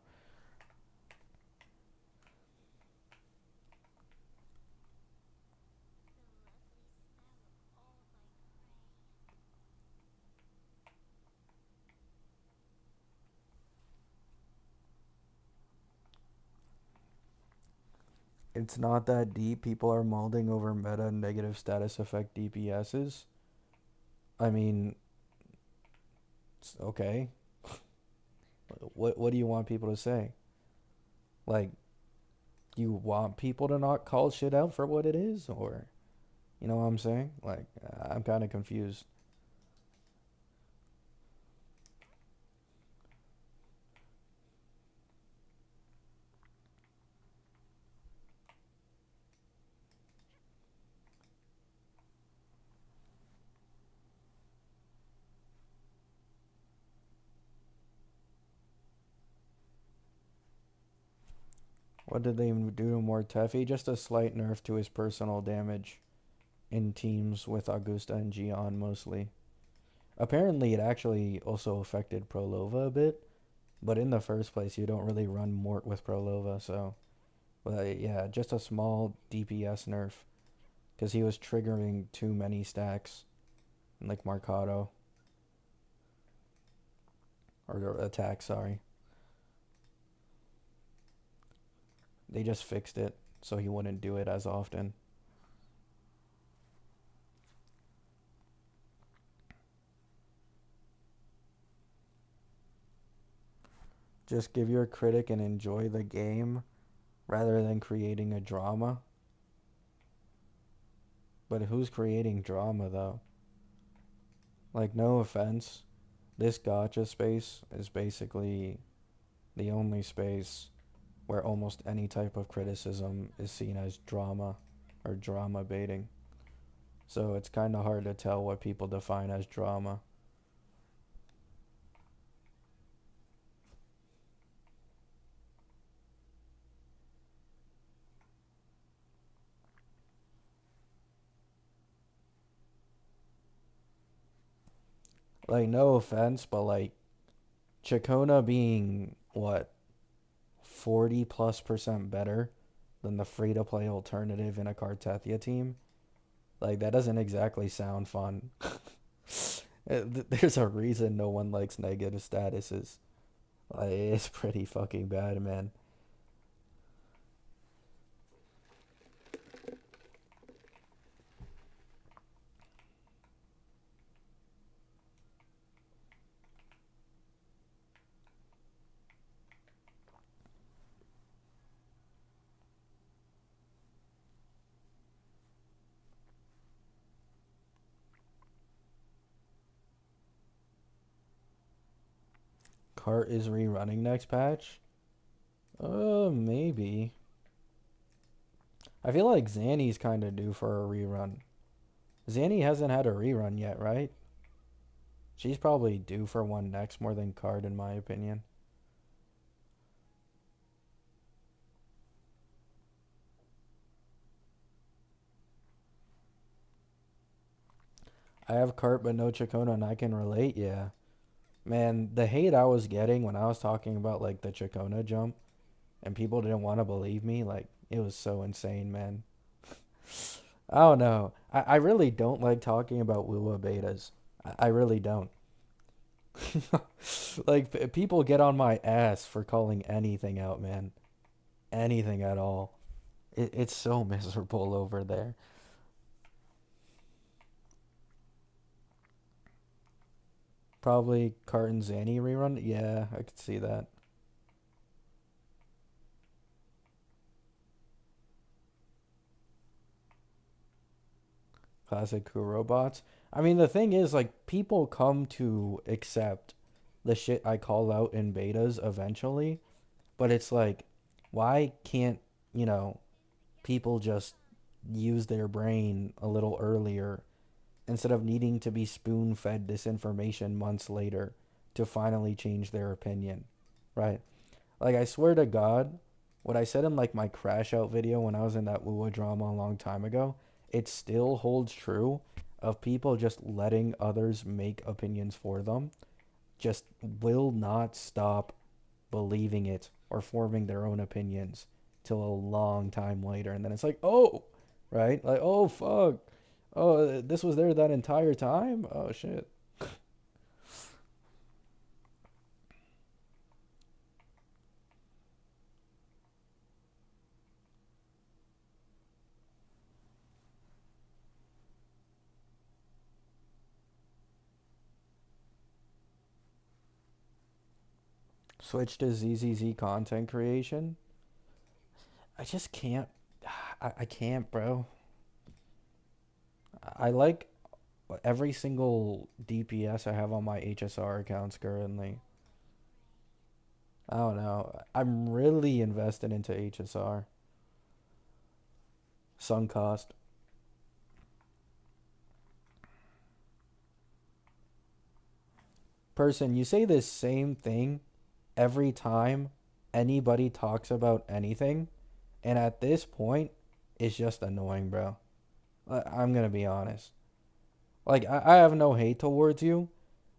It's not that deep. People are molding over meta negative status effect DPSs. I mean, okay. What do you want people to say? Like, you want people to not call shit out for what it is, or you know what I'm saying? Like, I'm kind of confused. What did they do to Mortefi? Just a slight nerf to his personal damage in teams with Augusta and Gion mostly. Apparently, it actually also affected Prolova a bit, but in the first place, you don't really run Mort with Prolova, so. But yeah, just a small DPS nerf because he was triggering too many stacks, like Marcado or attack. Sorry, they just fixed it so he wouldn't do it as often. Just give your critic and enjoy the game rather than creating a drama. But who's creating drama though? Like, no offense, this gotcha space is basically the only space where almost any type of criticism is seen as drama or drama baiting. So it's kind of hard to tell what people define as drama. Like, no offense, but like Chacona being what 40 plus percent better than the free to play alternative in a Cartethia team, like that doesn't exactly sound fun. There's a reason no one likes negative statuses. Like, it's pretty fucking bad, man. Cart is rerunning next patch? Maybe. I feel like Zanny's kind of due for a rerun. Zanny hasn't had a rerun yet, right? She's probably due for one next more than Card, in my opinion. I have Cart but no Chacona and I can relate, yeah. Man, the hate I was getting when I was talking about like the Chacona jump and people didn't want to believe me, like it was so insane, man. I don't know. I really don't like talking about Wua betas. I really don't. Like people get on my ass for calling anything out, man. Anything at all. It's so miserable over there. Probably Carton Zanny rerun. Yeah, I could see that. Classic Kurobots. I mean, the thing is, like, people come to accept the shit I call out in betas eventually, but it's like, why can't, you know, people just use their brain a little earlier instead of needing to be spoon fed this information months later to finally change their opinion, right? Like, I swear to God, what I said in like my crash out video when I was in that Uwa drama a long time ago, it still holds true of people just letting others make opinions for them, just will not stop believing it or forming their own opinions till a long time later. And then it's like, oh, right? Like, oh, fuck. Oh, this was there that entire time? Oh, shit. Switch to ZZZ content creation. I just can't. I can't, bro. I like every single DPS I have on my HSR accounts currently. I don't know. I'm really invested into HSR. Sunk cost. Person, you say this same thing every time anybody talks about anything, and at this point, it's just annoying, bro. I'm gonna be honest. Like, I have no hate towards you,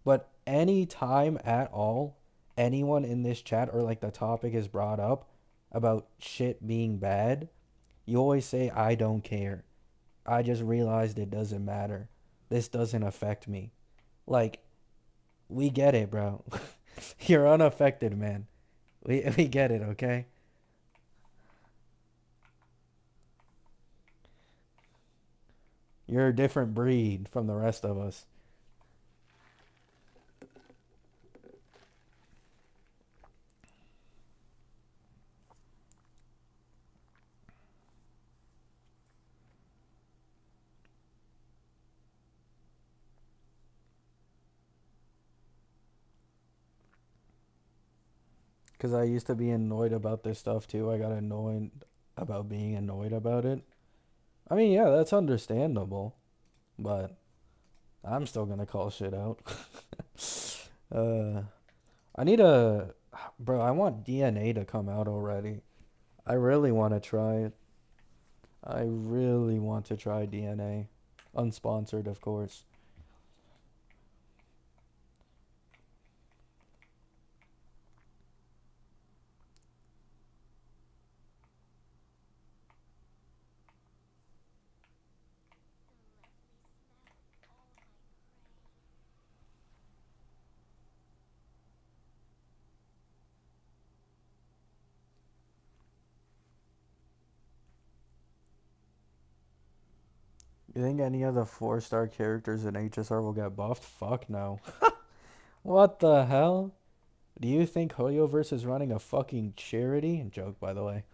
but any time at all, anyone in this chat or like the topic is brought up about shit being bad, you always say, I don't care. I just realized it doesn't matter. This doesn't affect me. Like, we get it, bro. You're unaffected, man. We get it, okay? You're a different breed from the rest of us. Because I used to be annoyed about this stuff too. I got annoyed about being annoyed about it. I mean, yeah, that's understandable, but I'm still gonna call shit out. uh, I need a, bro. I want DNA to come out already. I really want to try it. I really want to try DNA, unsponsored, of course. You think any of the four-star characters in HSR will get buffed? Fuck no. What the hell? Do you think Hoyoverse is running a fucking charity? Joke, by the way.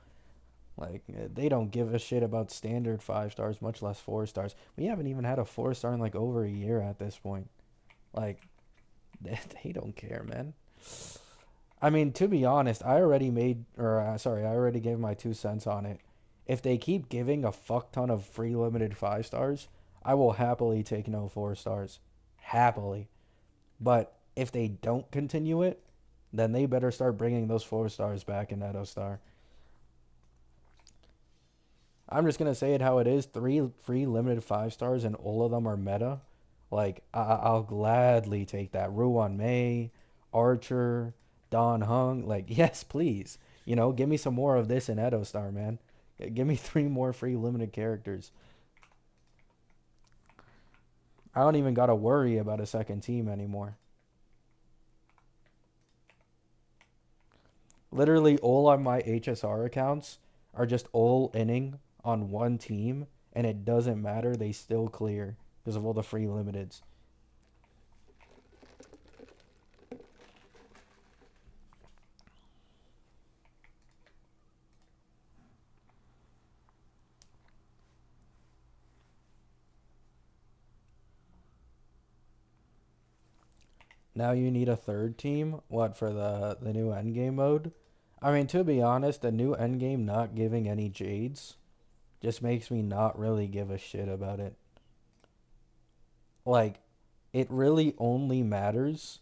Like, they don't give a shit about standard 5 stars, much less 4 stars. We haven't even had a 4 star in like over a year at this point. Like, they don't care, man. I mean, to be honest, I already made, or sorry, I already gave my 2 cents on it. If they keep giving a fuck ton of free limited 5 stars, I will happily take no 4 stars. Happily. But if they don't continue it, then they better start bringing those 4 stars back in Edo Star. I'm just gonna say it how it is. 3 free limited 5 stars, and all of them are meta. Like, I'll gladly take that. Ruan Mei, Archer, Don Hung. Like, yes, please. Give me some more of this in Edo Star, man. Give me 3 more free limited characters. I don't even gotta worry about a second team anymore. Literally, all of my HSR accounts are just all inning on one team, and it doesn't matter, they still clear because of all the free limiteds. Now you need a third team. What for the new endgame mode? I mean, to be honest, the new endgame not giving any jades just makes me not really give a shit about it. Like, it really only matters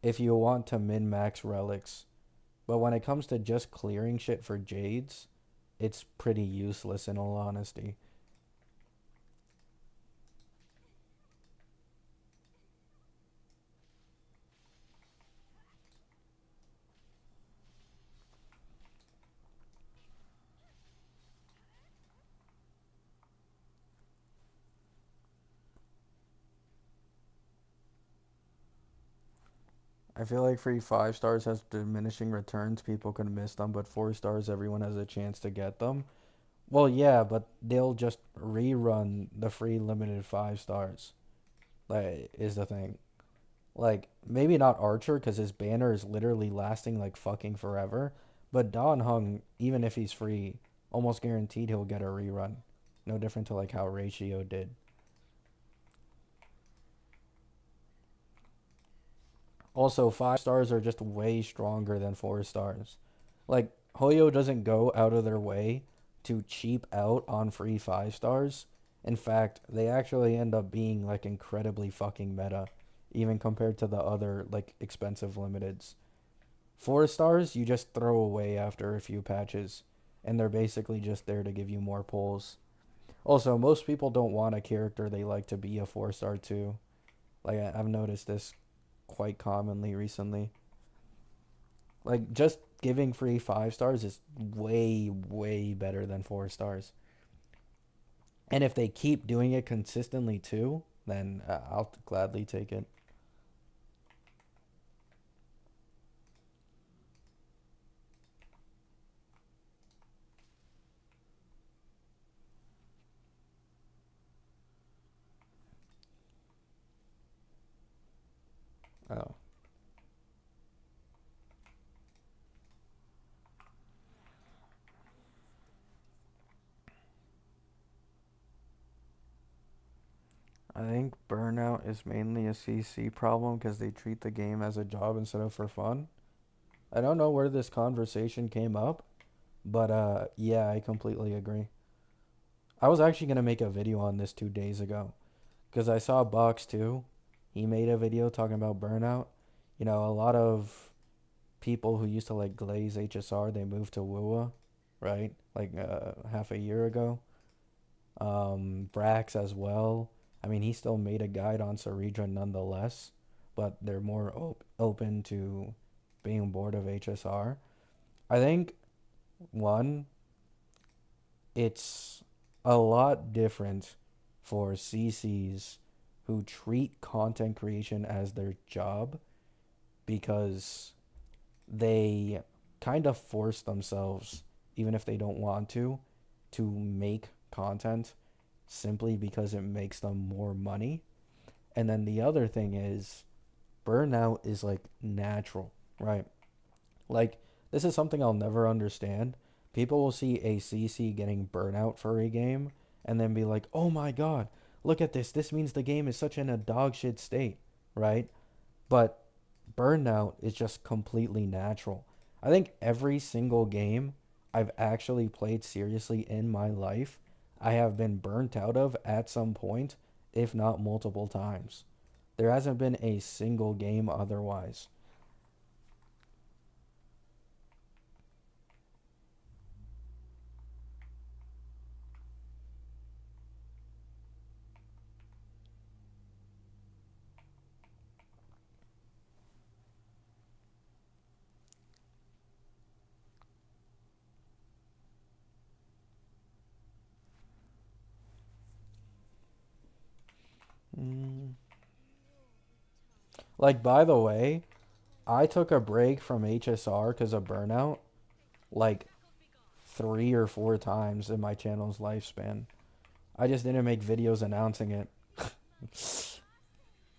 if you want to min max relics. But when it comes to just clearing shit for jades, it's pretty useless in all honesty. I feel like free 5 stars has diminishing returns. People can miss them, but 4 stars, everyone has a chance to get them. Well, yeah, but they'll just rerun the free limited 5 stars. Like, is the thing. Like, maybe not Archer because his banner is literally lasting like fucking forever. But Don Hung, even if he's free, almost guaranteed he'll get a rerun. No different to like how Ratio did. Also, 5 stars are just way stronger than 4 stars. Like, Hoyo doesn't go out of their way to cheap out on free 5 stars. In fact, they actually end up being like incredibly fucking meta, even compared to the other like expensive limiteds. 4 stars you just throw away after a few patches, and they're basically just there to give you more pulls. Also, most people don't want a character they like to be a 4 star too. Like I've noticed this quite commonly recently. Like just giving free 5 stars is way way better than 4 stars. And if they keep doing it consistently too, then I'll gladly take it. Oh, I think burnout is mainly a CC problem because they treat the game as a job instead of for fun. I don't know where this conversation came up, but yeah, I completely agree. I was actually gonna make a video on this 2 days ago because I saw Box too. He made a video talking about burnout. You know, a lot of people who used to like glaze HSR, they moved to WUA, right? Like half a year ago. Brax as well. I mean, he still made a guide on Ceredra nonetheless, but they're more open to being bored of HSR. I think one, it's a lot different for CCs who treat content creation as their job because they kind of force themselves, even if they don't want to make content simply because it makes them more money. And then the other thing is burnout is like natural, right? Like this is something I'll never understand. People will see a CC getting burnout for a game and then be like, "Oh my god, look at this. This means the game is such in a dog shit state," right? But burnout is just completely natural. I think every single game I've actually played seriously in my life, I have been burnt out of at some point, if not multiple times. There hasn't been a single game otherwise. Mm. Like, by the way, I took a break from HSR because of burnout like 3 or 4 times in my channel's lifespan. I just didn't make videos announcing it.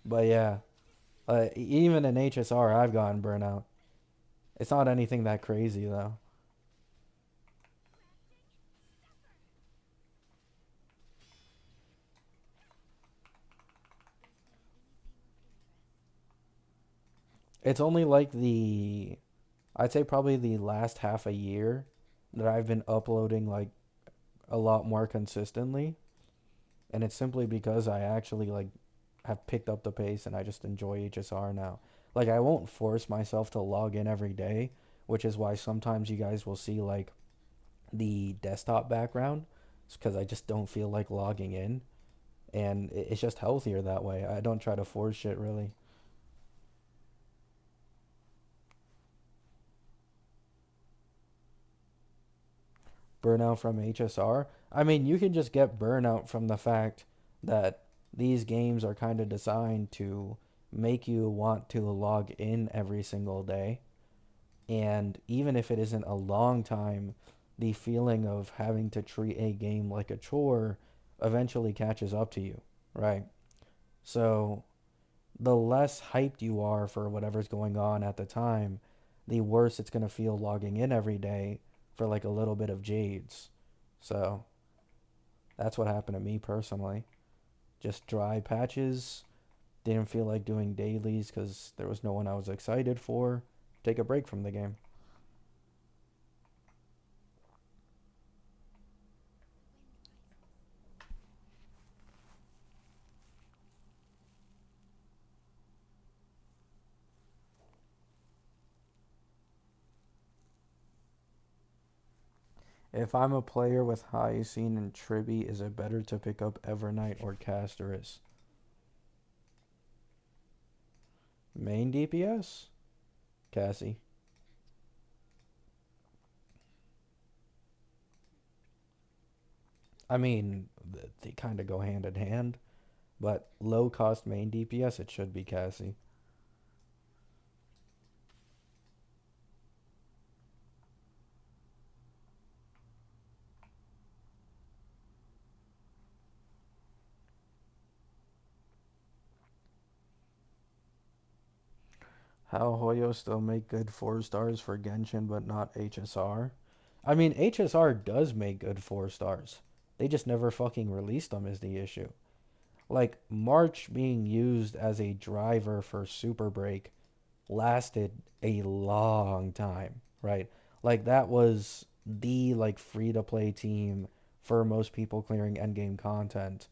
But yeah, even in HSR, I've gotten burnout. It's not anything that crazy though. It's only like I'd say probably the last half a year that I've been uploading like a lot more consistently, and it's simply because I actually like have picked up the pace and I just enjoy HSR now. Like I won't force myself to log in every day, which is why sometimes you guys will see like the desktop background. It's because I just don't feel like logging in, and it's just healthier that way. I don't try to force shit really. Burnout from HSR. I mean, you can just get burnout from the fact that these games are kind of designed to make you want to log in every single day. And even if it isn't a long time, the feeling of having to treat a game like a chore eventually catches up to you, right? So the less hyped you are for whatever's going on at the time, the worse it's going to feel logging in every day for like a little bit of jades. So that's what happened to me personally. Just dry patches. Didn't feel like doing dailies because there was no one I was excited for. Take a break from the game. If I'm a player with Hyoscene and Tribby, is it better to pick up Evernight or Casterus? Main DPS? Cassie. I mean, they kind of go hand in hand, but low cost main DPS, it should be Cassie. How Hoyo still make good 4 stars for Genshin but not HSR? I mean, HSR does make good 4 stars. They just never fucking released them is the issue. Like, March being used as a driver for Super Break lasted a long time, right? Like that was the like free to play team for most people clearing endgame content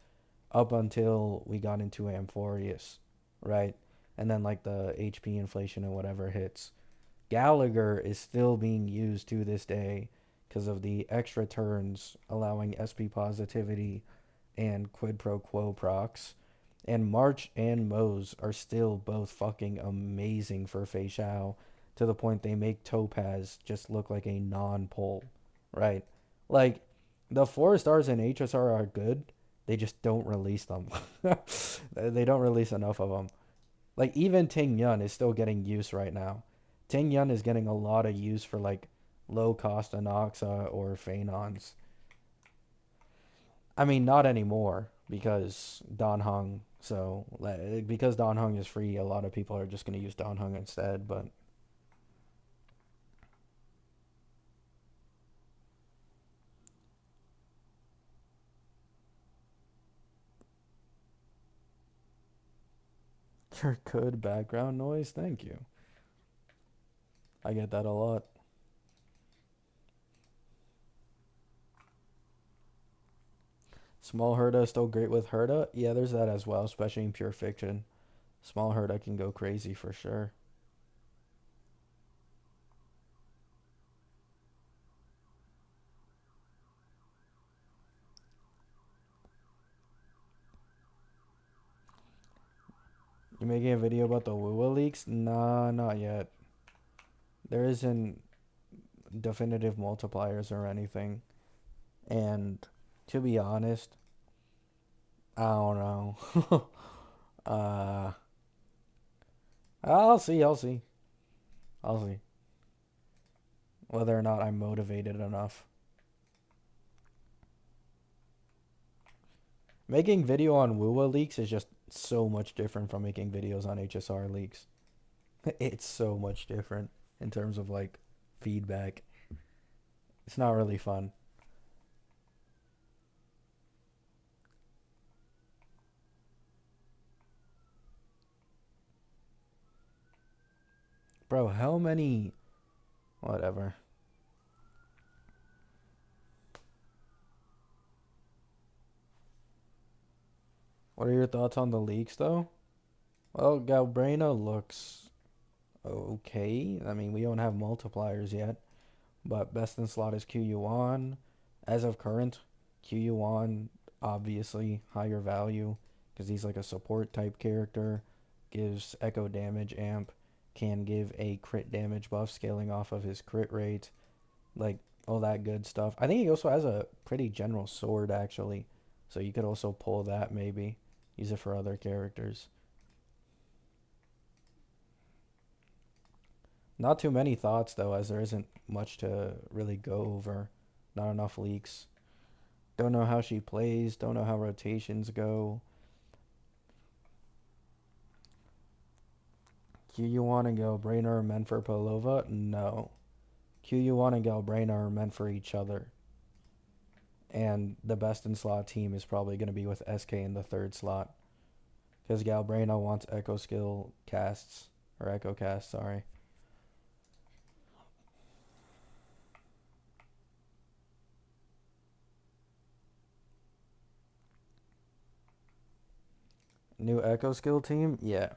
up until we got into Amphorius, right? And then like the HP inflation and whatever hits. Gallagher is still being used to this day because of the extra turns allowing SP positivity and quid pro quo procs. And March and Mose are still both fucking amazing for Fei Shao to the point they make Topaz just look like a non-pull, right? Like, the 4 stars in HSR are good, they just don't release them. They don't release enough of them. Like, even Ting Yun is still getting use right now. Ting Yun is getting a lot of use for, like, low-cost Anoxa or Phenons. I mean, not anymore because Don Hung. So because Don Hung is free, a lot of people are just going to use Don Hung instead. But your good background noise, thank you. I get that a lot. Small Herda is still great with Herda. Yeah, there's that as well, especially in pure fiction. Small Herda can go crazy for sure. You making a video about the Wua leaks? Nah, not yet. There isn't definitive multipliers or anything. And to be honest, I don't know. uh, I'll see. I'll see. I'll see whether or not I'm motivated enough. Making video on Woowa leaks is just so much different from making videos on HSR leaks. It's so much different in terms of like feedback. It's not really fun. Bro, how many whatever. What are your thoughts on the leaks though? Well, Galbrena looks okay. I mean, we don't have multipliers yet, but best in slot is QU1. As of current, QU1 obviously higher value because he's like a support type character, gives echo damage amp, can give a crit damage buff scaling off of his crit rate, like all that good stuff. I think he also has a pretty general sword actually, so you could also pull that maybe, use it for other characters. Not too many thoughts though, as there isn't much to really go over. Not enough leaks. Don't know how she plays. Don't know how rotations go. QU1 and Galbrainer are meant for Pelova? No. QU1 and Galbrainer are meant for each other. And the best in slot team is probably going to be with SK in the third slot. Because Galbrainer wants Echo Skill casts. Or Echo cast, sorry. New Echo Skill team? Yeah.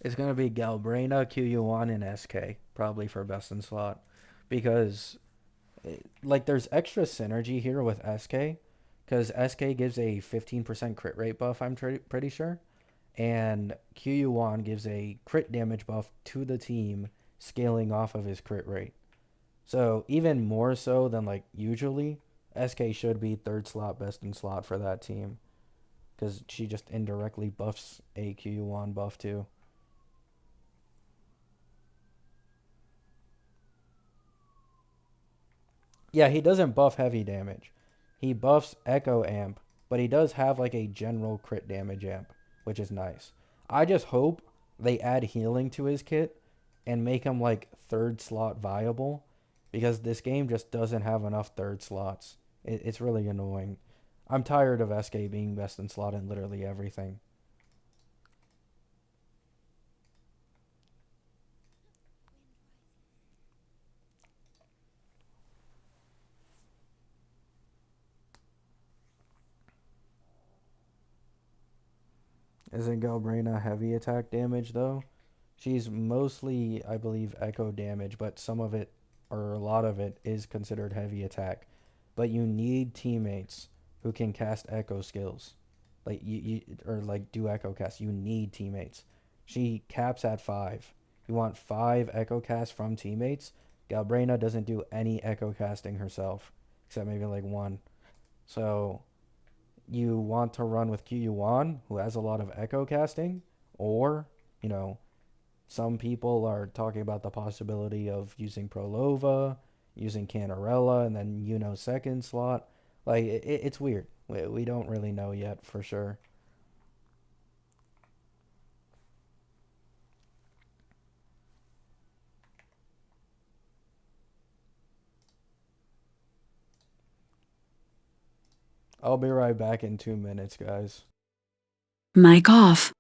It's going to be Galbrainer, QU1, and SK. Probably for best in slot. Because like there's extra synergy here with SK because SK gives a 15% crit rate buff, I'm pretty sure, and QU1 gives a crit damage buff to the team scaling off of his crit rate. So even more so than like usually, SK should be third slot best in slot for that team because she just indirectly buffs a QU1 buff too. Yeah, he doesn't buff heavy damage. He buffs Echo Amp, but he does have like a general crit damage amp, which is nice. I just hope they add healing to his kit and make him like third slot viable because this game just doesn't have enough third slots. It's really annoying. I'm tired of SK being best in slot in literally everything. Isn't Galbrina heavy attack damage though? She's mostly, I believe, echo damage, but some of it, or a lot of it, is considered heavy attack. But you need teammates who can cast echo skills, like you or like do echo cast. You need teammates. She caps at 5. You want 5 echo casts from teammates. Galbrina doesn't do any echo casting herself, except maybe like one. So you want to run with QU1, who has a lot of echo casting, or you know some people are talking about the possibility of using Prolova, using Canarella, and then second slot. Like it's weird. We don't really know yet for sure. I'll be right back in 2 minutes, guys. Mic off.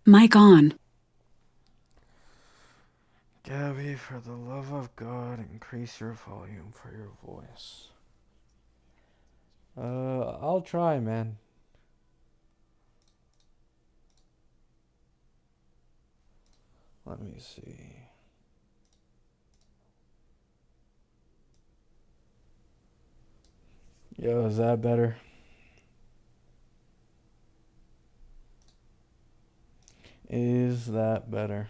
Mic on. Gabby, for the love of God, increase your volume for your voice. I'll try, man. Let me see. Yo, is that better? Is that better?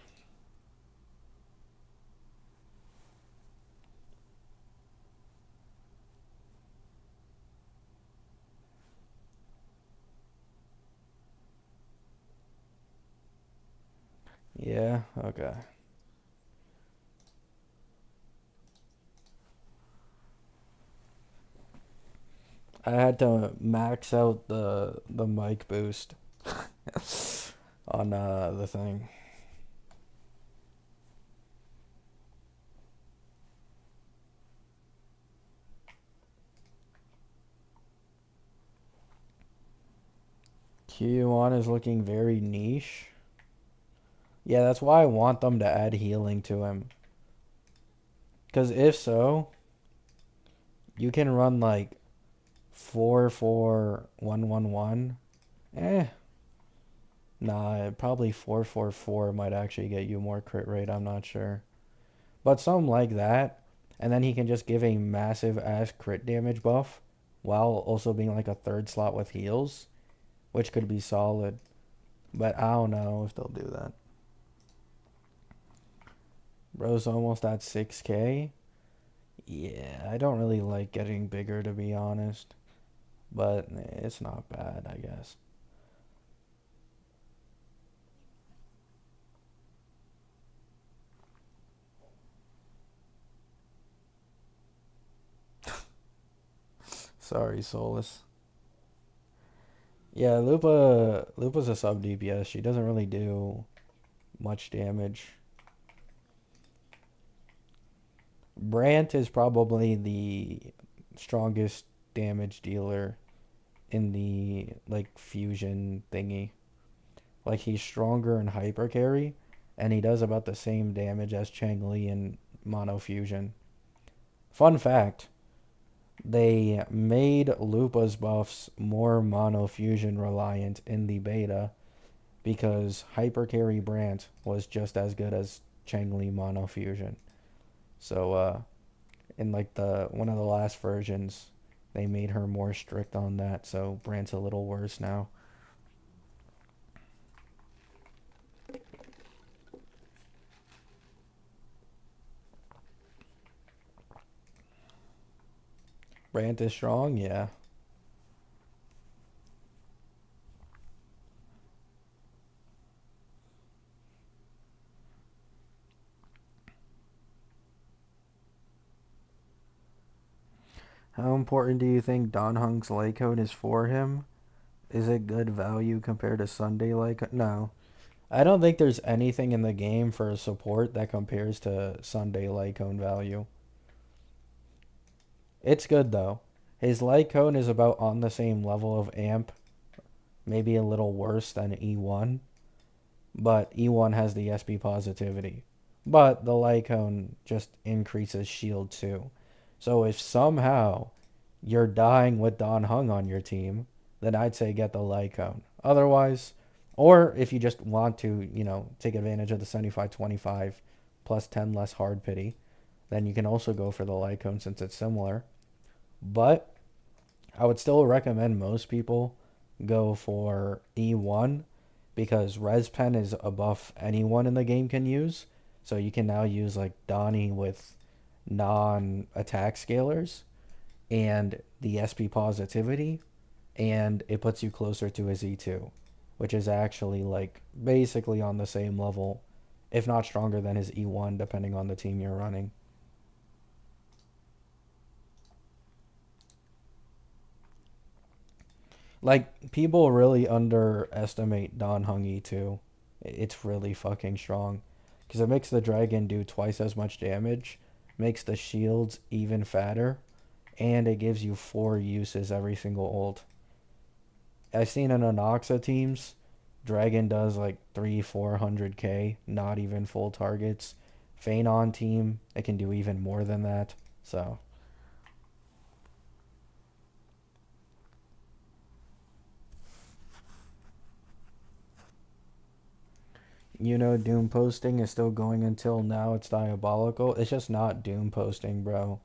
Yeah, okay. I had to max out the mic boost on the thing. Q1 is looking very niche. Yeah, that's why I want them to add healing to him. Because if so, you can run like 4-4-1-1-1. Eh. Nah, probably 4-4-4 might actually get you more crit rate. I'm not sure. But something like that. And then he can just give a massive ass crit damage buff while also being like a third slot with heals, which could be solid. But I don't know if they'll do that. Bro's almost at 6K. Yeah, I don't really like getting bigger to be honest. But it's not bad, I guess. Sorry, Solus. Yeah, Lupa's a sub DPS. She doesn't really do much damage. Brant is probably the strongest damage dealer in the like fusion thingy. Like he's stronger in hyper carry, and he does about the same damage as Changli in mono fusion. Fun fact: they made Lupa's buffs more mono fusion reliant in the beta because hyper carry Brant was just as good as Changli mono fusion. So in like the one of the last versions, they made her more strict on that, so Brant's a little worse now. Brant is strong, yeah. How important do you think Don Hung's light code is for him? Is it good value compared to Sunday light code? No. I don't think there's anything in the game for a support that compares to Sunday light cone value. It's good though. His light cone is about on the same level of amp, maybe a little worse than E1, but E1 has the SB positivity. But the light cone just increases shield too. So if somehow you're dying with Don Hung on your team, then I'd say get the light cone. Otherwise, or if you just want to, take advantage of the 75-25 plus 10 less hard pity, then you can also go for the light cone since it's similar. But I would still recommend most people go for E1 because Res Pen is a buff anyone in the game can use. So you can now use like Donnie with non-attack scalers and the SP positivity, and it puts you closer to his E2, which is actually like basically on the same level, if not stronger than his E1, depending on the team you're running. Like, people really underestimate Don Hung E2. It's really fucking strong. Because it makes the dragon do twice as much damage, makes the shields even fatter, and it gives you 4 uses every single ult. I've seen in Anoxa teams, Dragon does like 400k, not even full targets. Feign on team, it can do even more than that. So, Doom posting is still going until now. It's diabolical. It's just not Doom posting, bro.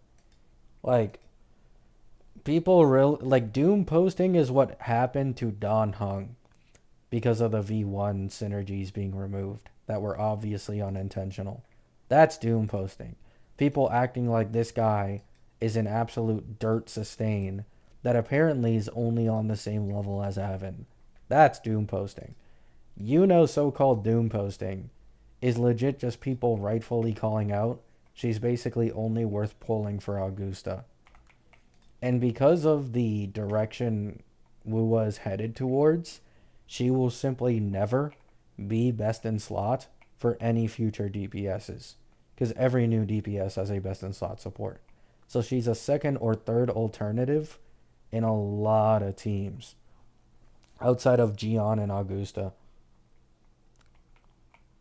Like, people real like Doom posting is what happened to Don Hung because of the V1 synergies being removed that were obviously unintentional. That's Doom posting. People acting like this guy is an absolute dirt sustain that apparently is only on the same level as Avon. That's Doom posting. So-called Doom posting is legit just people rightfully calling out she's basically only worth pulling for Augusta. And because of the direction Wu was headed towards, she will simply never be best in slot for any future DPSs. Because every new DPS has a best in slot support. So she's a second or third alternative in a lot of teams. Outside of Gion and Augusta.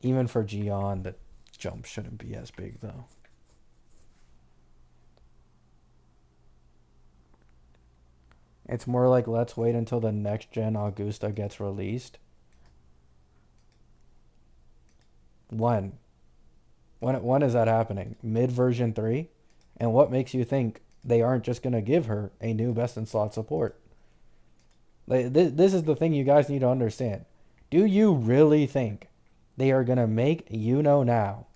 Even for Gion, the jump shouldn't be as big though. It's more like let's wait until the next gen Augusta gets released. When? When is that happening? Mid version 3? And what makes you think they aren't just going to give her a new best in slot support? Like, this is the thing you guys need to understand. Do you really think they are going to make now,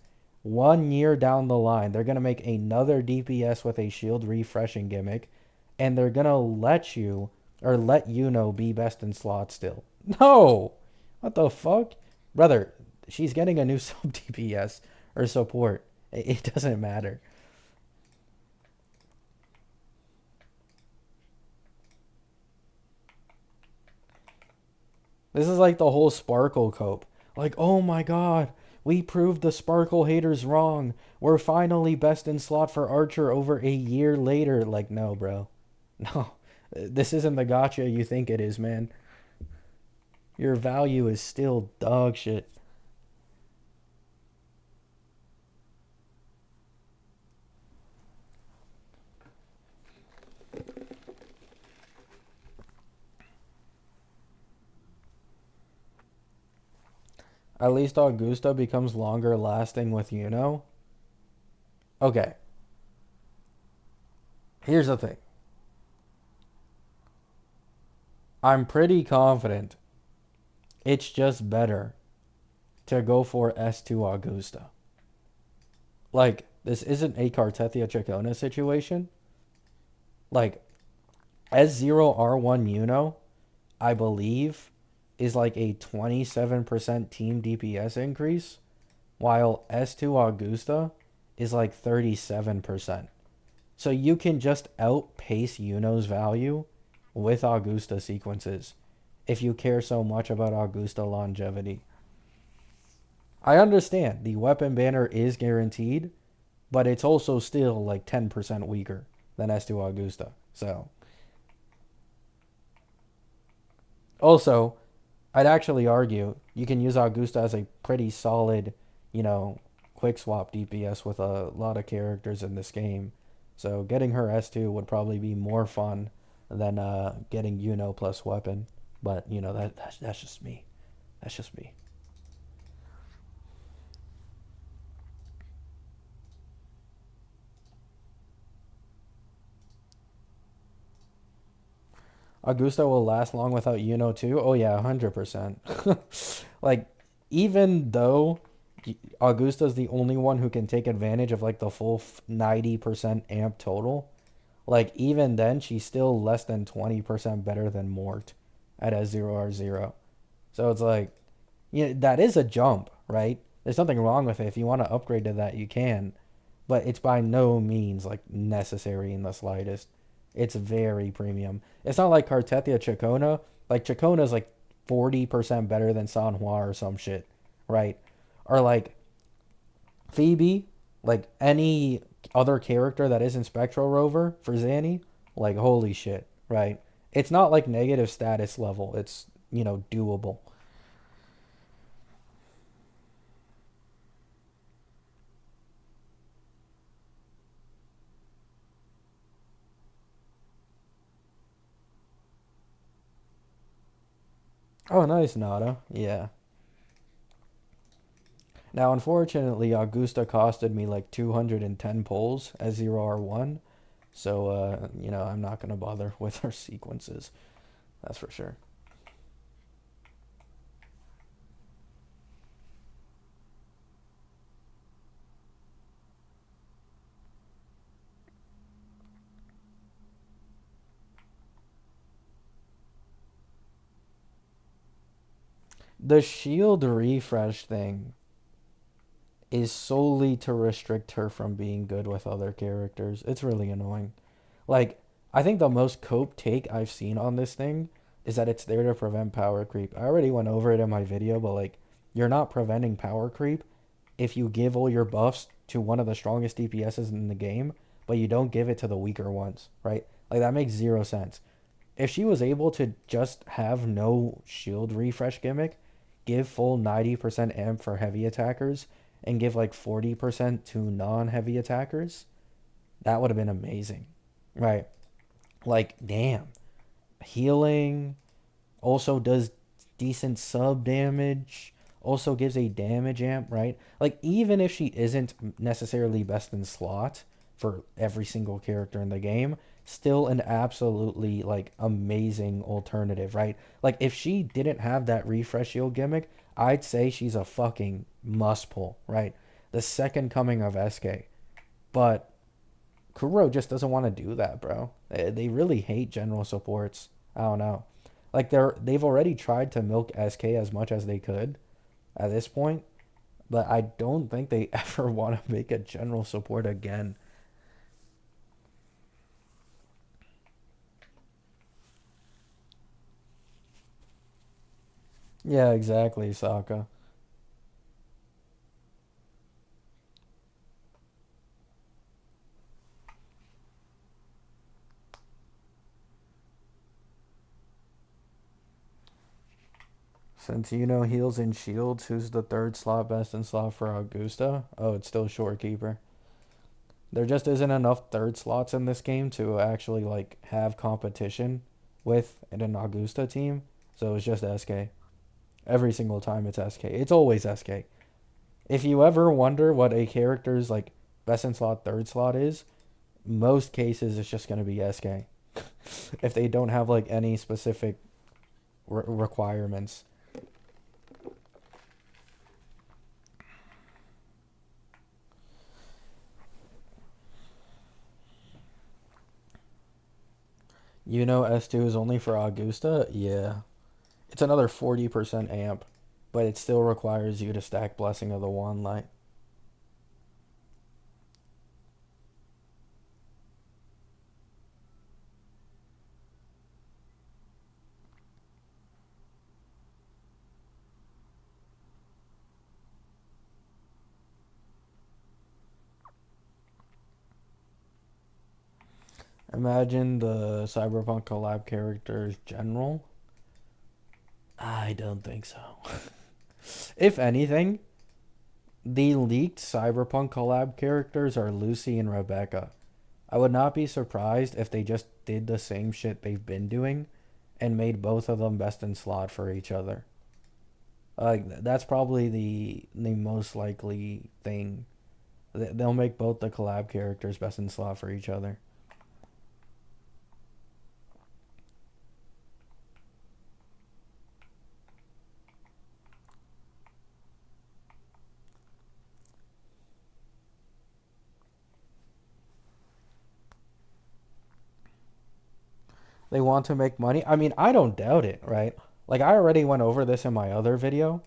1 year down the line, they're going to make another DPS with a shield refreshing gimmick, and they're going to let you, or let be best in slot still? No! What the fuck? Brother, she's getting a new sub DPS or support. It doesn't matter. This is like the whole Sparkle cope. Like, oh my god, we proved the Sparkle haters wrong. We're finally best in slot for Archer over a year later. Like, no, bro. No. This isn't the gotcha you think it is, man. Your value is still dog shit. At least Augusta becomes longer lasting with Okay, here's the thing. I'm pretty confident it's just better to go for S2 Augusta. Like, this isn't a Cartethia Chacona situation. Like, S0 R1 I believe, is like a 27% team DPS increase, while S2 Augusta is like 37%. So you can just outpace value with Augusta sequences if you care so much about Augusta longevity. I understand the weapon banner is guaranteed, but it's also still like 10% weaker than S2 Augusta. So, also, I'd actually argue you can use Augusta as a pretty solid, quick swap DPS with a lot of characters in this game. So getting her S2 would probably be more fun than getting plus weapon. But, that's just me. That's just me. Augusta will last long without too? Oh yeah, 100%. Like, even though Augusta's the only one who can take advantage of like the full 90% amp total, like even then she's still less than 20% better than Mort at S0R0. So it's like, that is a jump, right? There's nothing wrong with it. If you want to upgrade to that, you can. But it's by no means like necessary in the slightest. It's very premium. It's not like Cartethia Chacona. Like Chacona is like 40% better than Sanhua or some shit, right? Or like Phoebe, like any other character that isn't Spectral Rover for Zanny, like holy shit, right? It's not like negative status level. It's, doable. Oh, nice, Nada. Yeah. Now, unfortunately, Augusta costed me like 210 pulls as 0R1. So, I'm not going to bother with her sequences. That's for sure. The shield refresh thing is solely to restrict her from being good with other characters. It's really annoying. Like, I think the most cope take I've seen on this thing is that it's there to prevent power creep. I already went over it in my video, but like, you're not preventing power creep if you give all your buffs to one of the strongest DPSs in the game, but you don't give it to the weaker ones, right? Like, that makes zero sense. If she was able to just have no shield refresh gimmick, give full 90% amp for heavy attackers, and give like 40% to non heavy attackers, that would have been amazing. Right. Like, damn. Healing also does decent sub damage, also gives a damage amp, right? Like, even if she isn't necessarily best in slot for every single character in the game, still an absolutely, like, amazing alternative, right? Like, if she didn't have that refresh shield gimmick, I'd say she's a fucking must pull, right? The second coming of SK. But Kuro just doesn't want to do that, bro. They really hate general supports. I don't know. Like they've already tried to milk SK as much as they could at this point, but I don't think they ever want to make a general support again. Yeah, exactly, Sokka. Since you know heals and shields, who's the third slot best in slot for Augusta? Oh, it's still Shorekeeper. There just isn't enough third slots in this game to actually like have competition with an Augusta team. So it's just SK. Every single time it's SK. It's always SK. If you ever wonder what a character's like best in slot third slot is, most cases it's just gonna be SK. If they don't have like any specific requirements. You know S2 is only for Augusta? Yeah. It's another 40% amp, but it still requires you to stack Blessing of the Wand Light. Imagine the Cyberpunk collab characters general. I don't think so. If anything, the leaked Cyberpunk collab characters are Lucy and Rebecca. I would not be surprised if they just did the same shit they've been doing and made both of them best in slot for each other. That's probably the most likely thing. They'll make both the collab characters best in slot for each other. They want to make money. I mean, I don't doubt it, right? Like I already went over this in my other video.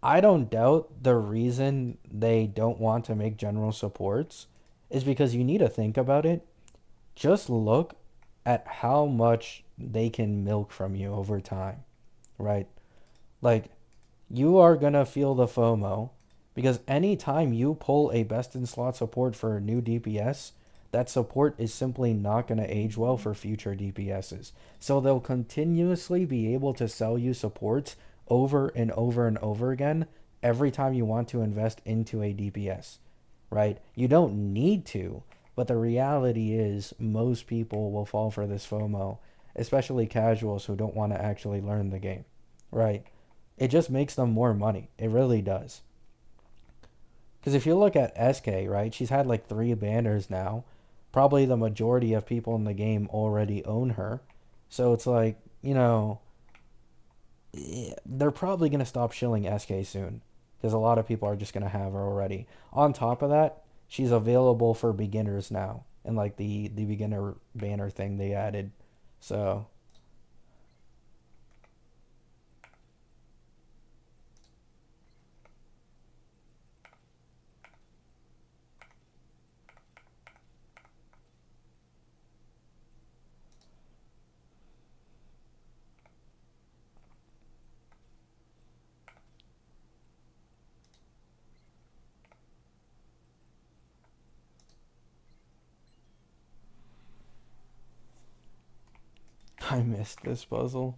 I don't doubt the reason they don't want to make general supports is because you need to think about it. Just look at how much they can milk from you over time, right? Like you are gonna feel the FOMO because anytime you pull a best in slot support for a new DPS, that support is simply not gonna age well for future DPSs. So they'll continuously be able to sell you supports over and over and over again every time you want to invest into a DPS, right? You don't need to, but the reality is most people will fall for this FOMO, especially casuals who don't want to actually learn the game. right? It just makes them more money. It really does. Because if you look at SK, right, she's had like three banners now. Probably the majority of people in the game already own her. So it's like, they're probably going to stop shilling SK soon. Because a lot of people are just going to have her already. On top of that, she's available for beginners now. And like the beginner banner thing they added. So, I missed this puzzle.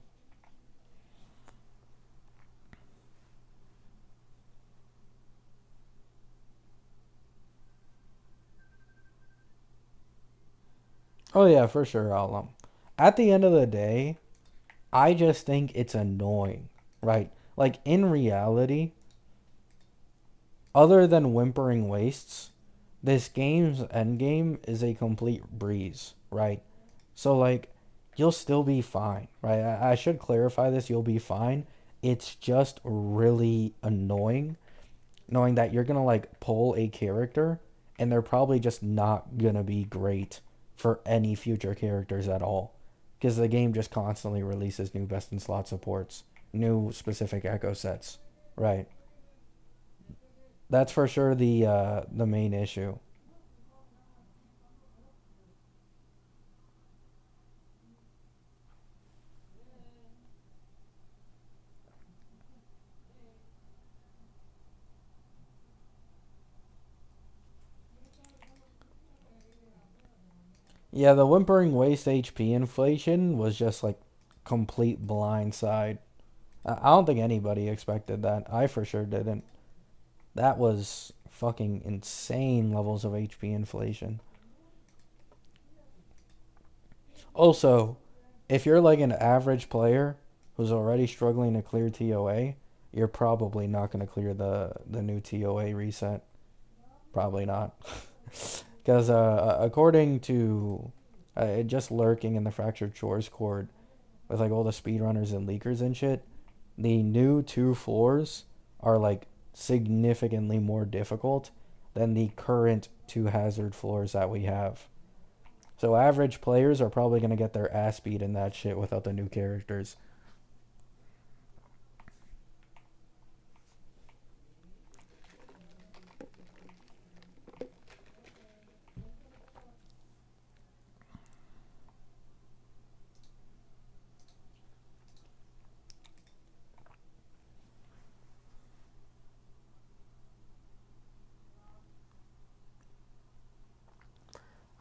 Oh yeah, for sure, Alum. At the end of the day, I just think it's annoying, right? Like in reality, other than whimpering wastes, this game's endgame is a complete breeze, right? So like, you'll still be fine, right? I should clarify this. You'll be fine. It's just really annoying knowing that you're gonna like pull a character and they're probably just not gonna be great for any future characters at all because the game just constantly releases new best in slot supports, new specific echo sets, right? That's for sure the main issue. Yeah, the whimpering waste HP inflation was just like complete blindside. I don't think anybody expected that. I for sure didn't. That was fucking insane levels of HP inflation. Also, if you're like an average player who's already struggling to clear TOA, you're probably not going to clear the new TOA reset. Probably not. Because according to just lurking in the Fractured Shores Court with like all the speedrunners and leakers and shit, the new two floors are like significantly more difficult than the current two hazard floors that we have. So average players are probably gonna get their ass beat in that shit without the new characters.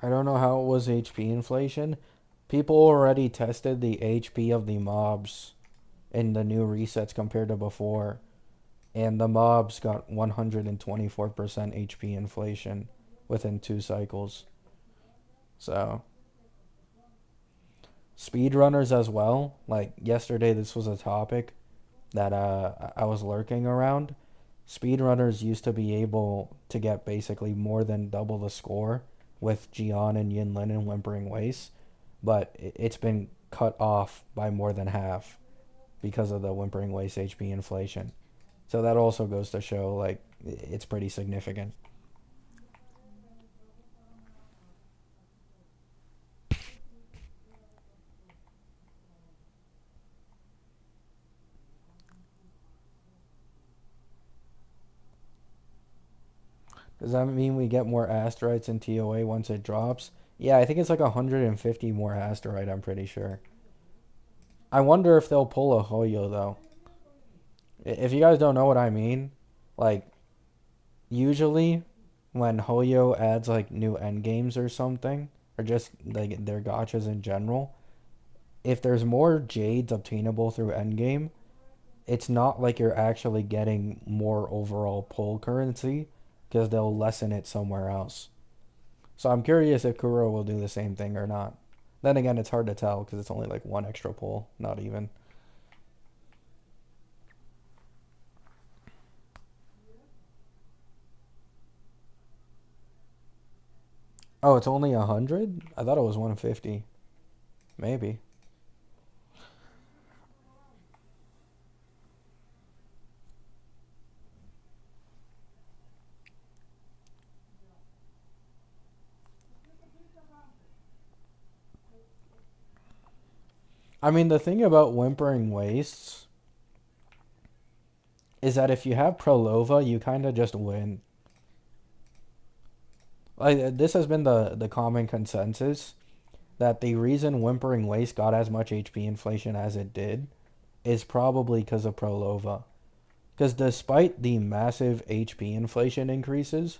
I don't know how it was HP inflation. People already tested the HP of the mobs in the new resets compared to before, and the mobs got 124% HP inflation within 2 cycles. So, speedrunners as well. Like yesterday, this was a topic that I was lurking around. Speedrunners used to be able to get basically more than double the score with Gian and Yinlin and Whimpering Waste, but it's been cut off by more than half because of the Whimpering Waste HP inflation. So that also goes to show like it's pretty significant. Does that mean we get more asteroids in TOA once it drops? Yeah, I think it's like 150 more asteroid, I'm pretty sure. I wonder if they'll pull a Hoyo though. If you guys don't know what I mean, like usually when Hoyo adds like new end games or something, or just like their gachas in general, if there's more jades obtainable through endgame, it's not like you're actually getting more overall pull currency because they'll lessen it somewhere else. So I'm curious if Kuro will do the same thing or not. Then again, it's hard to tell because it's only like one extra pull, not even. Oh, it's only 100? I thought it was 150. Maybe. I mean, the thing about whimpering wastes is that if you have Prolova, you kind of just win. Like this has been the common consensus that the reason whimpering waste got as much HP inflation as it did is probably because of Prolova. Because despite the massive HP inflation increases,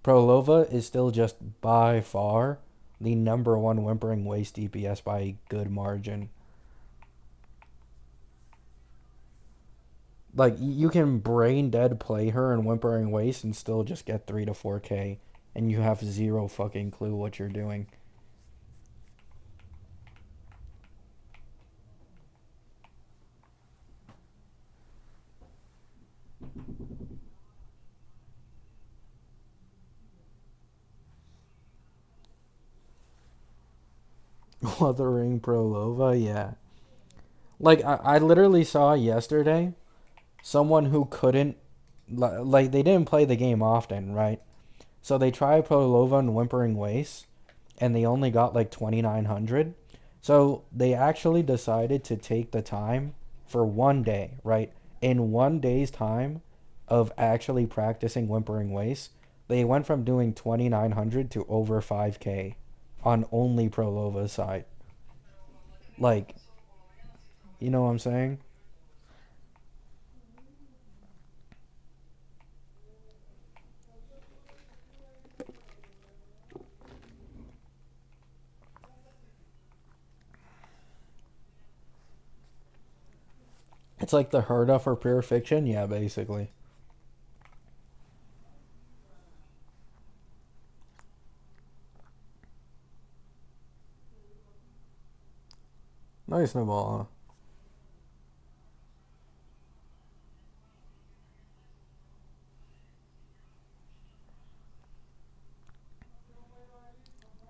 Prolova is still just by far the number one whimpering waste DPS by a good margin. Like you can brain dead play her in whimpering waste and still just get 3 to 4k and you have zero fucking clue what you're doing. Wuthering Prolova, yeah. Like I literally saw yesterday someone who couldn't like they didn't play the game often, right? So they tried Prolova and Whimpering Waste and they only got like 2900. So they actually decided to take the time for 1 day, right? In 1 day's time of actually practicing Whimpering Waste, they went from doing 2900 to over 5k on only Prolova's side. Like, you know what I'm saying? It's like the Herda for pure fiction, yeah, basically. Nice, Nabala.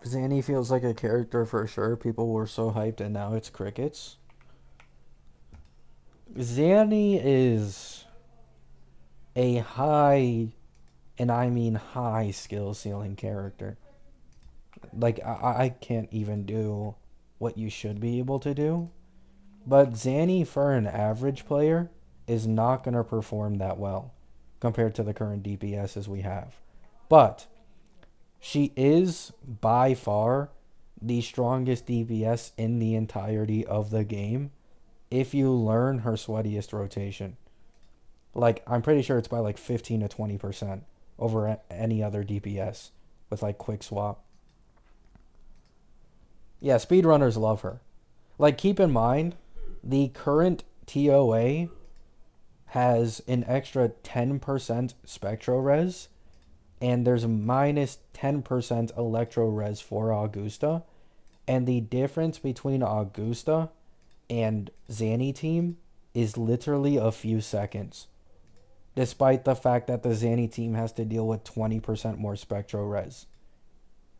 Zanny feels like a character for sure. People were so hyped, and now it's crickets. Zanny is a high, and I mean high skill ceiling character. Like, I can't even do what you should be able to do. But Zanny, for an average player, is not going to perform that well compared to the current DPSs we have. But she is by far the strongest DPS in the entirety of the game if you learn her sweatiest rotation. Like, I'm pretty sure it's by like 15 to 20% over any other DPS with like quick swap. Yeah, speedrunners love her. Like, keep in mind, the current TOA has an extra 10% spectro res, and there's minus 10% electro res for Augusta. And the difference between Augusta and Zanny team is literally a few seconds, despite the fact that the Zanny team has to deal with 20% more spectro res.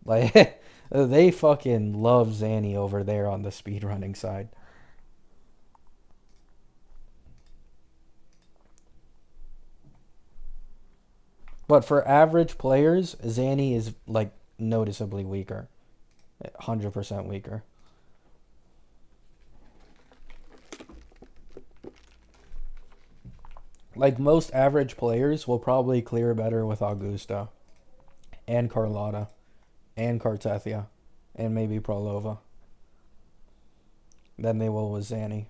Like, they fucking love Zanny over there on the speedrunning side. But for average players, Zanny is like noticeably weaker. 100% weaker. Like most average players will probably clear better with Augusta and Carlotta and Cartethia and maybe Prolova than they will with Zanny.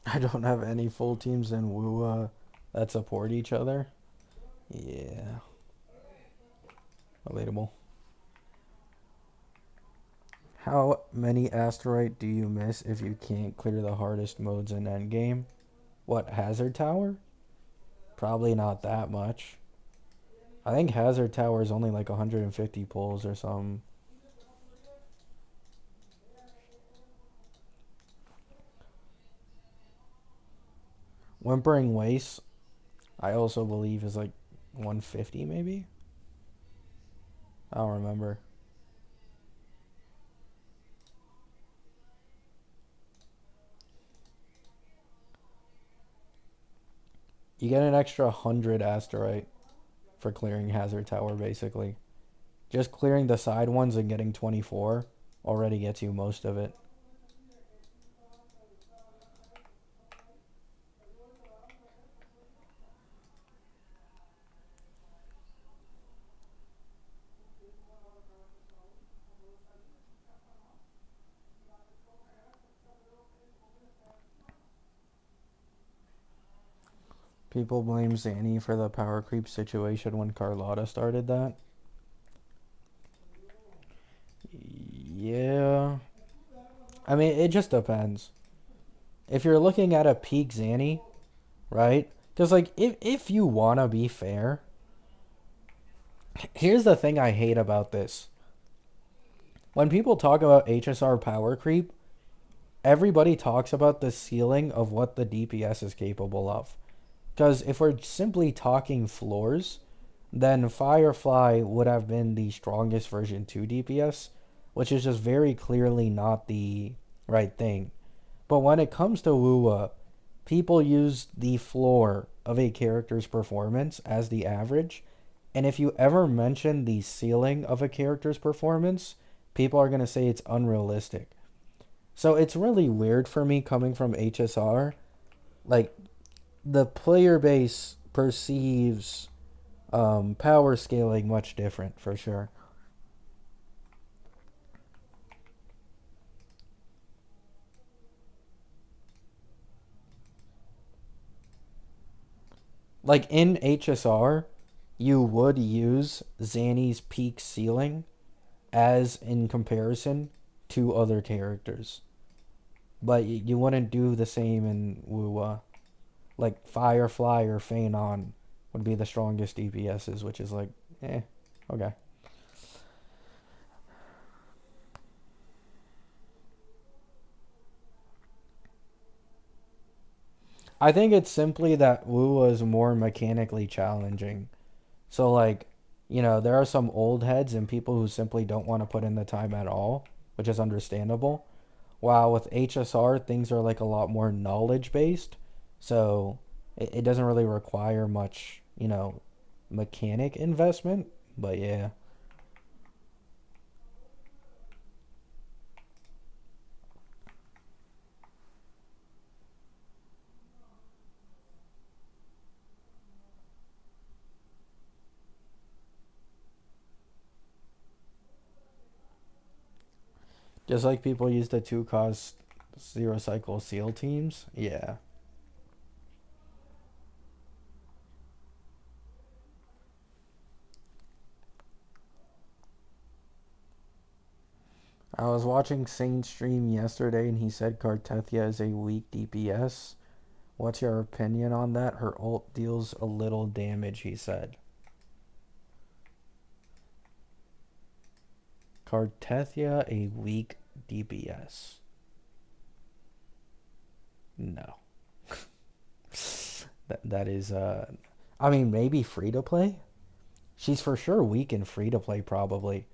I don't have any full teams in WUA that support each other. Yeah, relatable. How many asteroid do you miss if you can't clear the hardest modes in Endgame? What, Hazard Tower? Probably not that much. I think Hazard Tower is only like 150 pulls or something. Whimpering Waste, I also believe is like 150 maybe. I don't remember. You get an extra 100 asterite for clearing Hazard Tower basically. Just clearing the side ones and getting 24 already gets you most of it. People blame Zanny for the power creep situation when Carlotta started that. Yeah. I mean, it just depends. If you're looking at a peak Zanny, right? Because, like, if you want to be fair, here's the thing I hate about this. When people talk about HSR power creep, everybody talks about the ceiling of what the DPS is capable of. Because if we're simply talking floors, then Firefly would have been the strongest version 2 DPS, which is just very clearly not the right thing. But when it comes to Wuwa, people use the floor of a character's performance as the average. And if you ever mention the ceiling of a character's performance, people are going to say it's unrealistic. So it's really weird for me coming from HSR. Like, the player base perceives power scaling much different for sure. Like in HSR, you would use Zanny's peak ceiling as in comparison to other characters, but you wouldn't do the same in Wuwa. Like Firefly or Phanon would be the strongest DPSs, which is like, okay. I think it's simply that Wuwa is more mechanically challenging. So like, there are some old heads and people who simply don't want to put in the time at all, which is understandable. While with HSR, things are like a lot more knowledge based. So it doesn't really require much, mechanic investment. But yeah. Just like people use the 2 cost 0 cycle seal teams. Yeah. I was watching Saint stream yesterday and he said Cartethia is a weak DPS. What's your opinion on that? Her ult deals a little damage, he said. Cartethia a weak DPS. No. That is I mean maybe free to play? She's for sure weak in free to play probably.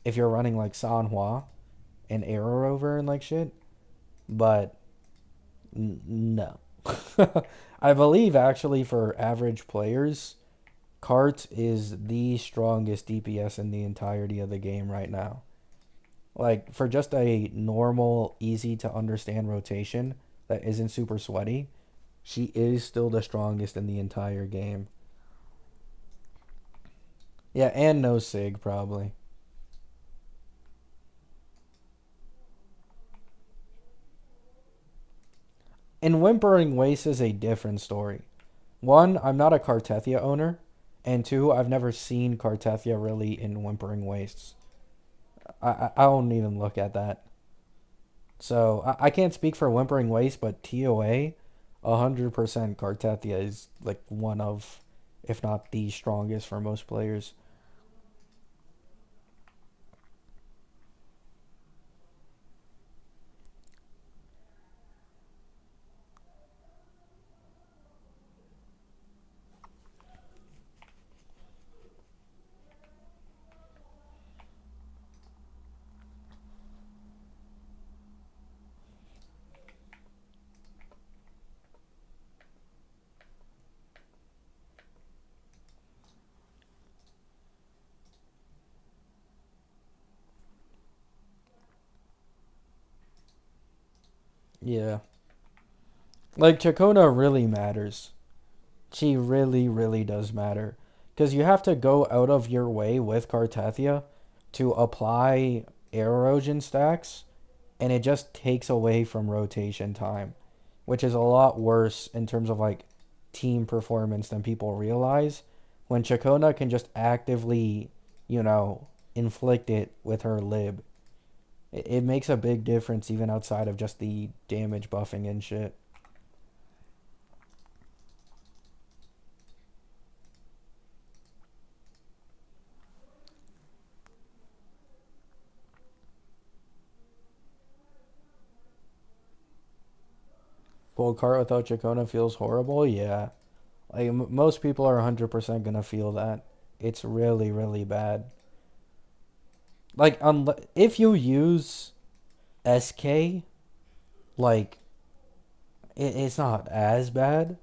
If you're running like Sanhua and Arrow Rover and like shit. But no. I believe actually for average players, Cart is the strongest DPS in the entirety of the game right now. Like for just a normal, easy to understand rotation that isn't super sweaty, she is still the strongest in the entire game. Yeah, and no Sig probably. And Whimpering Waste is a different story. One, I'm not a Cartethia owner, and two, I've never seen Cartethia really in Whimpering Wastes. I don't even look at that. So I can't speak for Whimpering Waste, but TOA, 100% Cartathia is like one of, if not the strongest for most players. Yeah. Like Chacona really matters. She really, really does matter. Because you have to go out of your way with Cartathia to apply air erosion stacks, and it just takes away from rotation time, which is a lot worse in terms of like team performance than people realize. When Chacona can just actively, you know, inflict it with her lib, it makes a big difference even outside of just the damage buffing and shit. Full cart without Chacona feels horrible. Yeah, like most people are 100% gonna feel that. It's really, really bad. Like, if you use SK, like it's not as bad.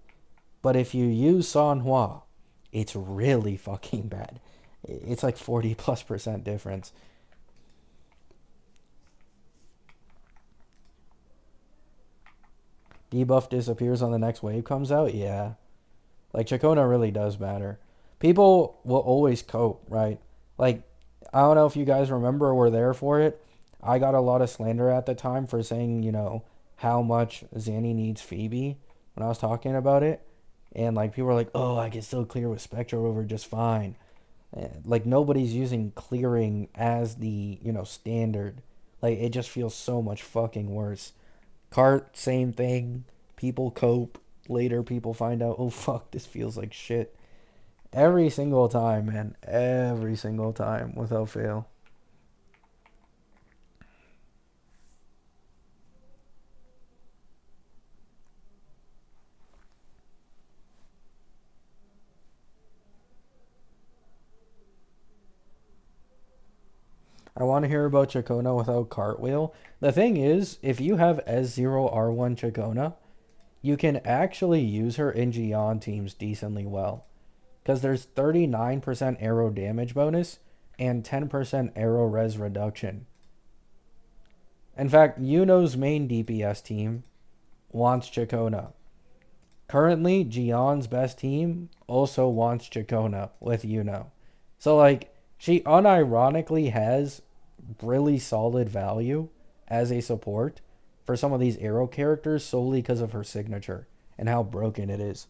But if you use Sanhua, it's really fucking bad. It's like 40+% difference. Debuff disappears on the next wave comes out. Yeah, like Chacona really does matter. People will always cope, right? Like, I don't know if you guys remember or were there for it. I got a lot of slander at the time for saying, how much Zanny needs Phoebe when I was talking about it. And like people were like, "Oh, I can still clear with Spectre over just fine." Like nobody's using clearing as the, standard. Like it just feels so much fucking worse. Cart, same thing. People cope. Later, people find out, oh fuck, this feels like shit. Every single time, man. Every single time, without fail. I want to hear about Chacona without Cartwheel. The thing is, if you have S0R1 Chacona, you can actually use her in Gion teams decently well. Because there's 39% arrow damage bonus and 10% arrow res reduction. In fact, Yuno's main DPS team wants Chacona. Currently, Gion's best team also wants Chacona with Yuno. So, like, she unironically has really solid value as a support for some of these arrow characters solely because of her signature and how broken it is.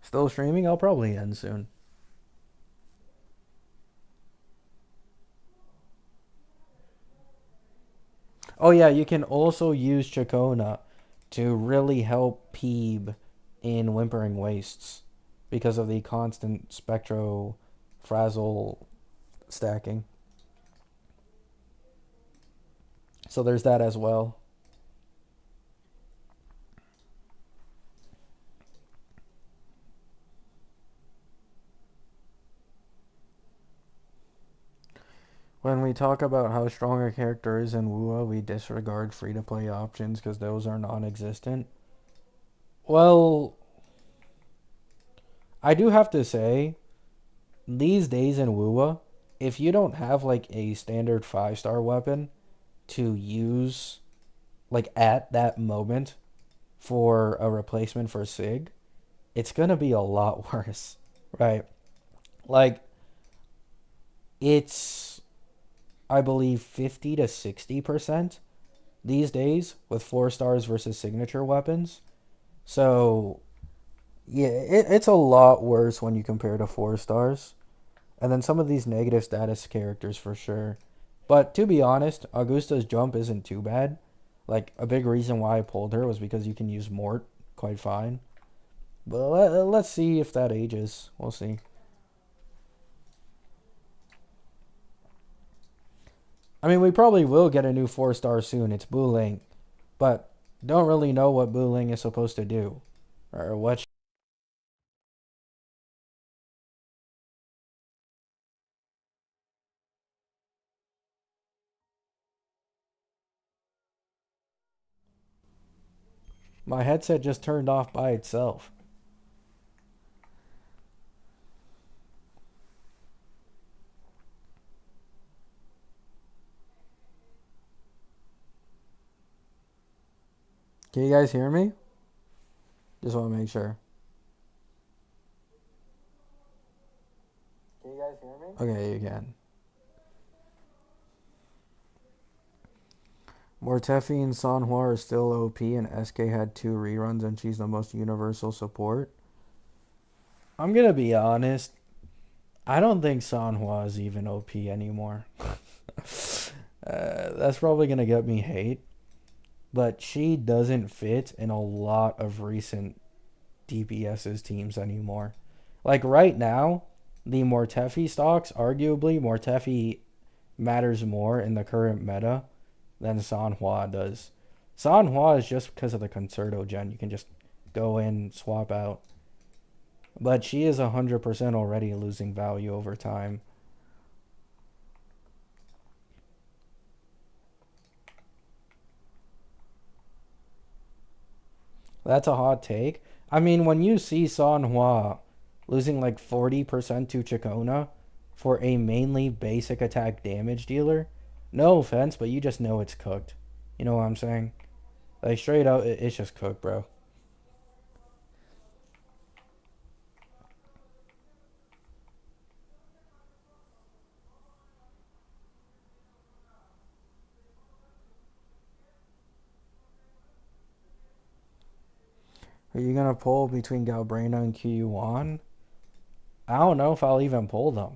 Still streaming? I'll probably end soon. Oh yeah, you can also use Chacona to really help Peeb in Whimpering Wastes because of the constant Spectro Frazzle stacking. So there's that as well. When we talk about how strong a character is in WUA, we disregard free to play options because those are non existent. Well, I do have to say, these days in WUA, if you don't have like a standard 5-star weapon to use like at that moment for a replacement for Sig, it's gonna be a lot worse, right? Like it's, I believe, 50 to 60% these days with 4 stars versus signature weapons. So yeah, it's a lot worse when you compare to 4 stars. And then some of these negative status characters for sure. But to be honest, Augusta's jump isn't too bad. Like, a big reason why I pulled her was because you can use Mort quite fine. But let's see if that ages. We'll see. I mean, we probably will get a new 4-star soon. It's Booling. But don't really know what Booling is supposed to do. Or what. My headset just turned off by itself. Can you guys hear me? Just want to make sure. Can you guys hear me? Okay, you can. Mortefi and Sanhua are still OP, and SK had 2 reruns, and she's the most universal support. I'm gonna be honest. I don't think Sanhua is even OP anymore. That's probably gonna get me hate, but she doesn't fit in a lot of recent DPS's teams anymore. Like right now, the Mortefi stocks, arguably Mortefi matters more in the current meta than Sanhua does. Sanhua is just because of the Concerto gen. You can just go in, swap out. But she is 100% already losing value over time. That's a hot take. I mean, when you see Sanhua losing like 40% to Chacona for a mainly basic attack damage dealer, no offense, but you just know it's cooked. You know what I'm saying? Like, straight out, it's just cooked, bro. Are you gonna pull between Galbrena and Kyuan? I don't know if I'll even pull them.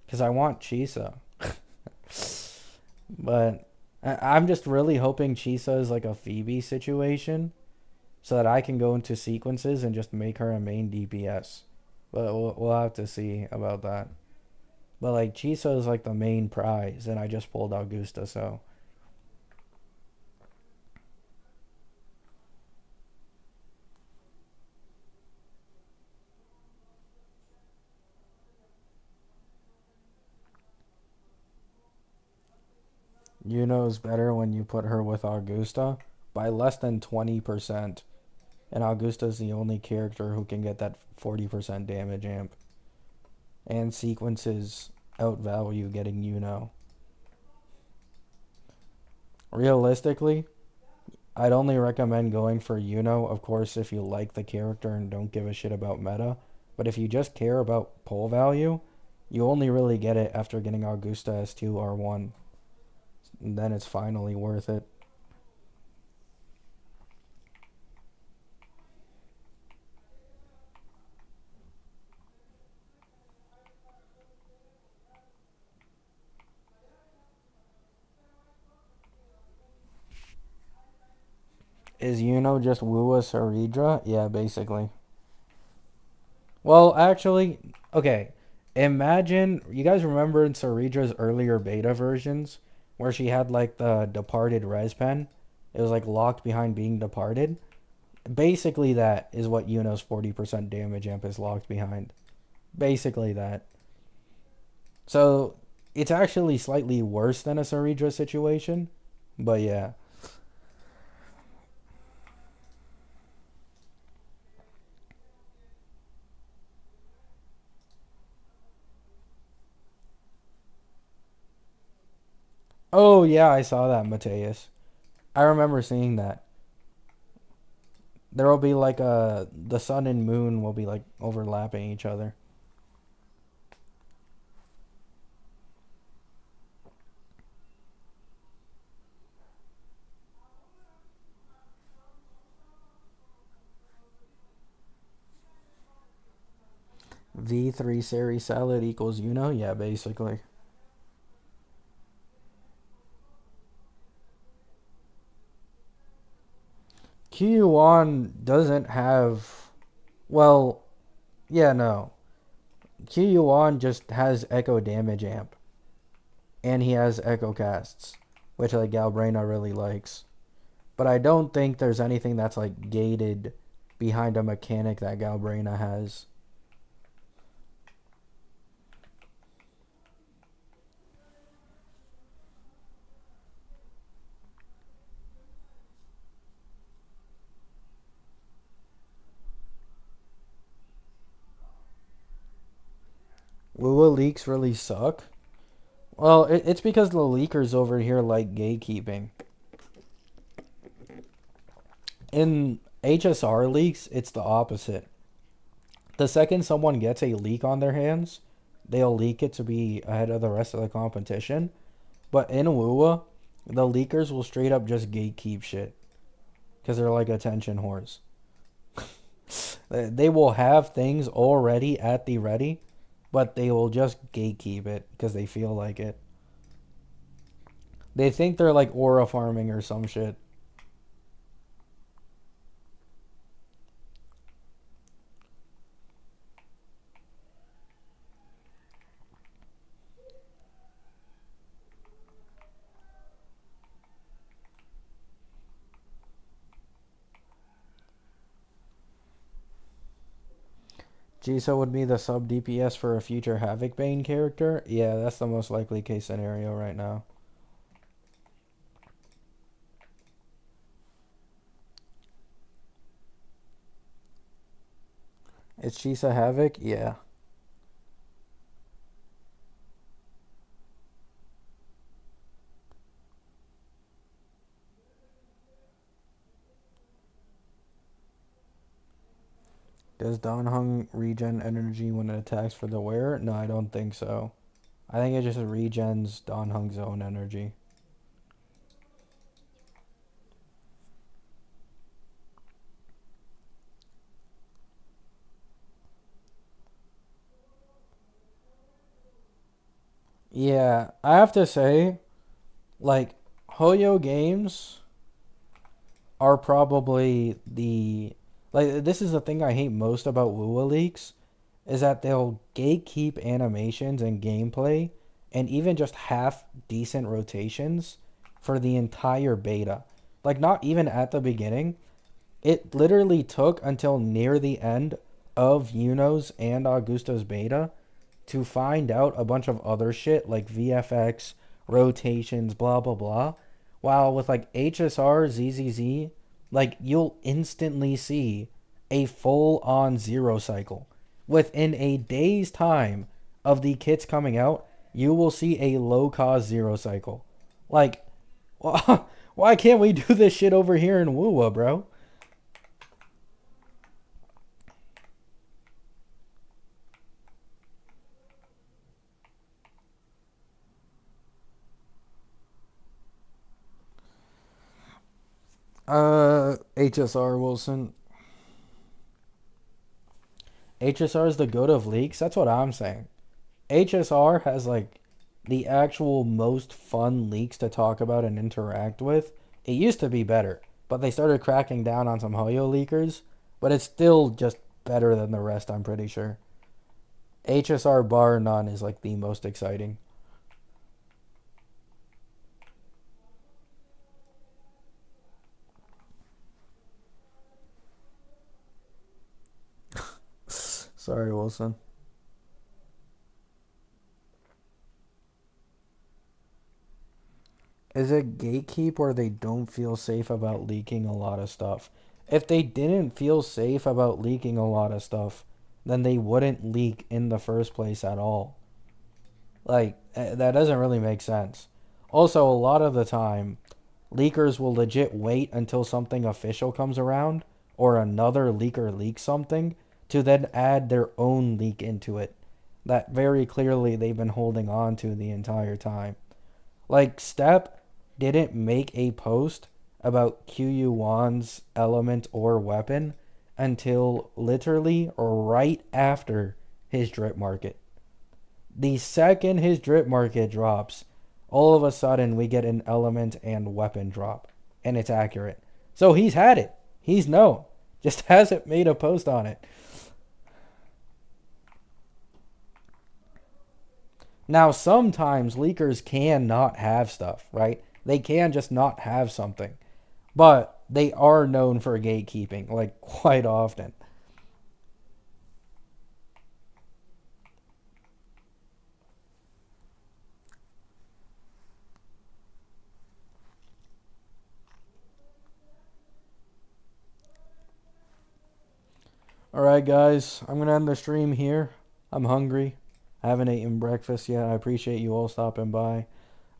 Because I want Chisa. But I'm just really hoping Chisa is like a Phoebe situation so that I can go into sequences and just make her a main DPS. But we'll have to see about that. But like Chisa is like the main prize, and I just pulled Augusta, so Yuno's better when you put her with Augusta by less than 20%. And Augusta's the only character who can get that 40% damage amp. And sequences outvalue getting Yuno. Realistically, I'd only recommend going for Yuno, of course, if you like the character and don't give a shit about meta. But if you just care about pull value, you only really get it after getting Augusta S2 R1. And then it's finally worth it. Is Yuno just Wua Saridra? Yeah, basically. Well, actually, okay. Imagine you guys remember in Saridra's earlier beta versions where she had like the departed res pen. It was like locked behind being departed. Basically, that is what Yuno's 40% damage amp is locked behind. Basically, that. So it's actually slightly worse than a Saridra situation, but yeah. Oh yeah, I saw that, Mateus. I remember seeing that. There will be like the sun and moon will be like overlapping each other. V3 series salad equals Yeah, basically. QU1 doesn't have. Well, yeah, no. QU1 just has echo damage amp. And he has echo casts, which like Galbraina really likes. But I don't think there's anything that's like gated behind a mechanic that Galbraina has. Lua leaks really suck. Well, it's because the leakers over here like gatekeeping. In HSR leaks, it's the opposite. The second someone gets a leak on their hands, they'll leak it to be ahead of the rest of the competition. But in Lua, the leakers will straight up just gatekeep shit because they're like attention whores. They will have things already at the ready, but they will just gatekeep it because they feel like it. They think they're like aura farming or some shit. Jisa would be the sub DPS for a future Havoc Bane character. Yeah, that's the most likely case scenario right now. Is Jisa Havoc? Yeah. Does Don Hung regen energy when it attacks for the wearer? No, I don't think so. I think it just regens Don Hung's own energy. Yeah, I have to say, like, Hoyo games are probably the like this is the thing I hate most about Lua leaks is that they'll gatekeep animations and gameplay and even just half decent rotations for the entire beta. Like not even at the beginning. It literally took until near the end of Yuno's and Augusto's beta to find out a bunch of other shit like VFX, rotations, blah blah blah. While with like HSR, ZZZ, like you'll instantly see a full on zero cycle. Within a day's time of the kits coming out, you will see a low cost zero cycle. Like, why can't we do this shit over here in Woowa, bro? HSR Wilson. HSR is the goat of leaks. That's what I'm saying. HSR has like the actual most fun leaks to talk about and interact with. It used to be better, but they started cracking down on some Hoyo leakers, but it's still just better than the rest, I'm pretty sure. HSR bar none is like the most exciting. Sorry, Wilson. Is it gatekeep or they don't feel safe about leaking a lot of stuff? If they didn't feel safe about leaking a lot of stuff, then they wouldn't leak in the first place at all. Like, that doesn't really make sense. Also, a lot of the time, leakers will legit wait until something official comes around or another leaker leaks something to then add their own leak into it that very clearly they've been holding on to the entire time. Like, Step didn't make a post about QU Wan's element or weapon until literally right after his drip market. The second his drip market drops, all of a sudden we get an element and weapon drop. And it's accurate. So he's had it. He's known. Just hasn't made a post on it. Now, sometimes leakers can not have stuff, right? They can just not have something. But they are known for gatekeeping, like quite often. Alright, guys, I'm going to end the stream here. I'm hungry. I haven't eaten breakfast yet. I appreciate you all stopping by.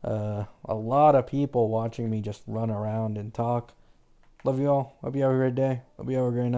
A lot of people watching me just run around and talk. Love you all. Hope you have a great day. Hope you have a great night.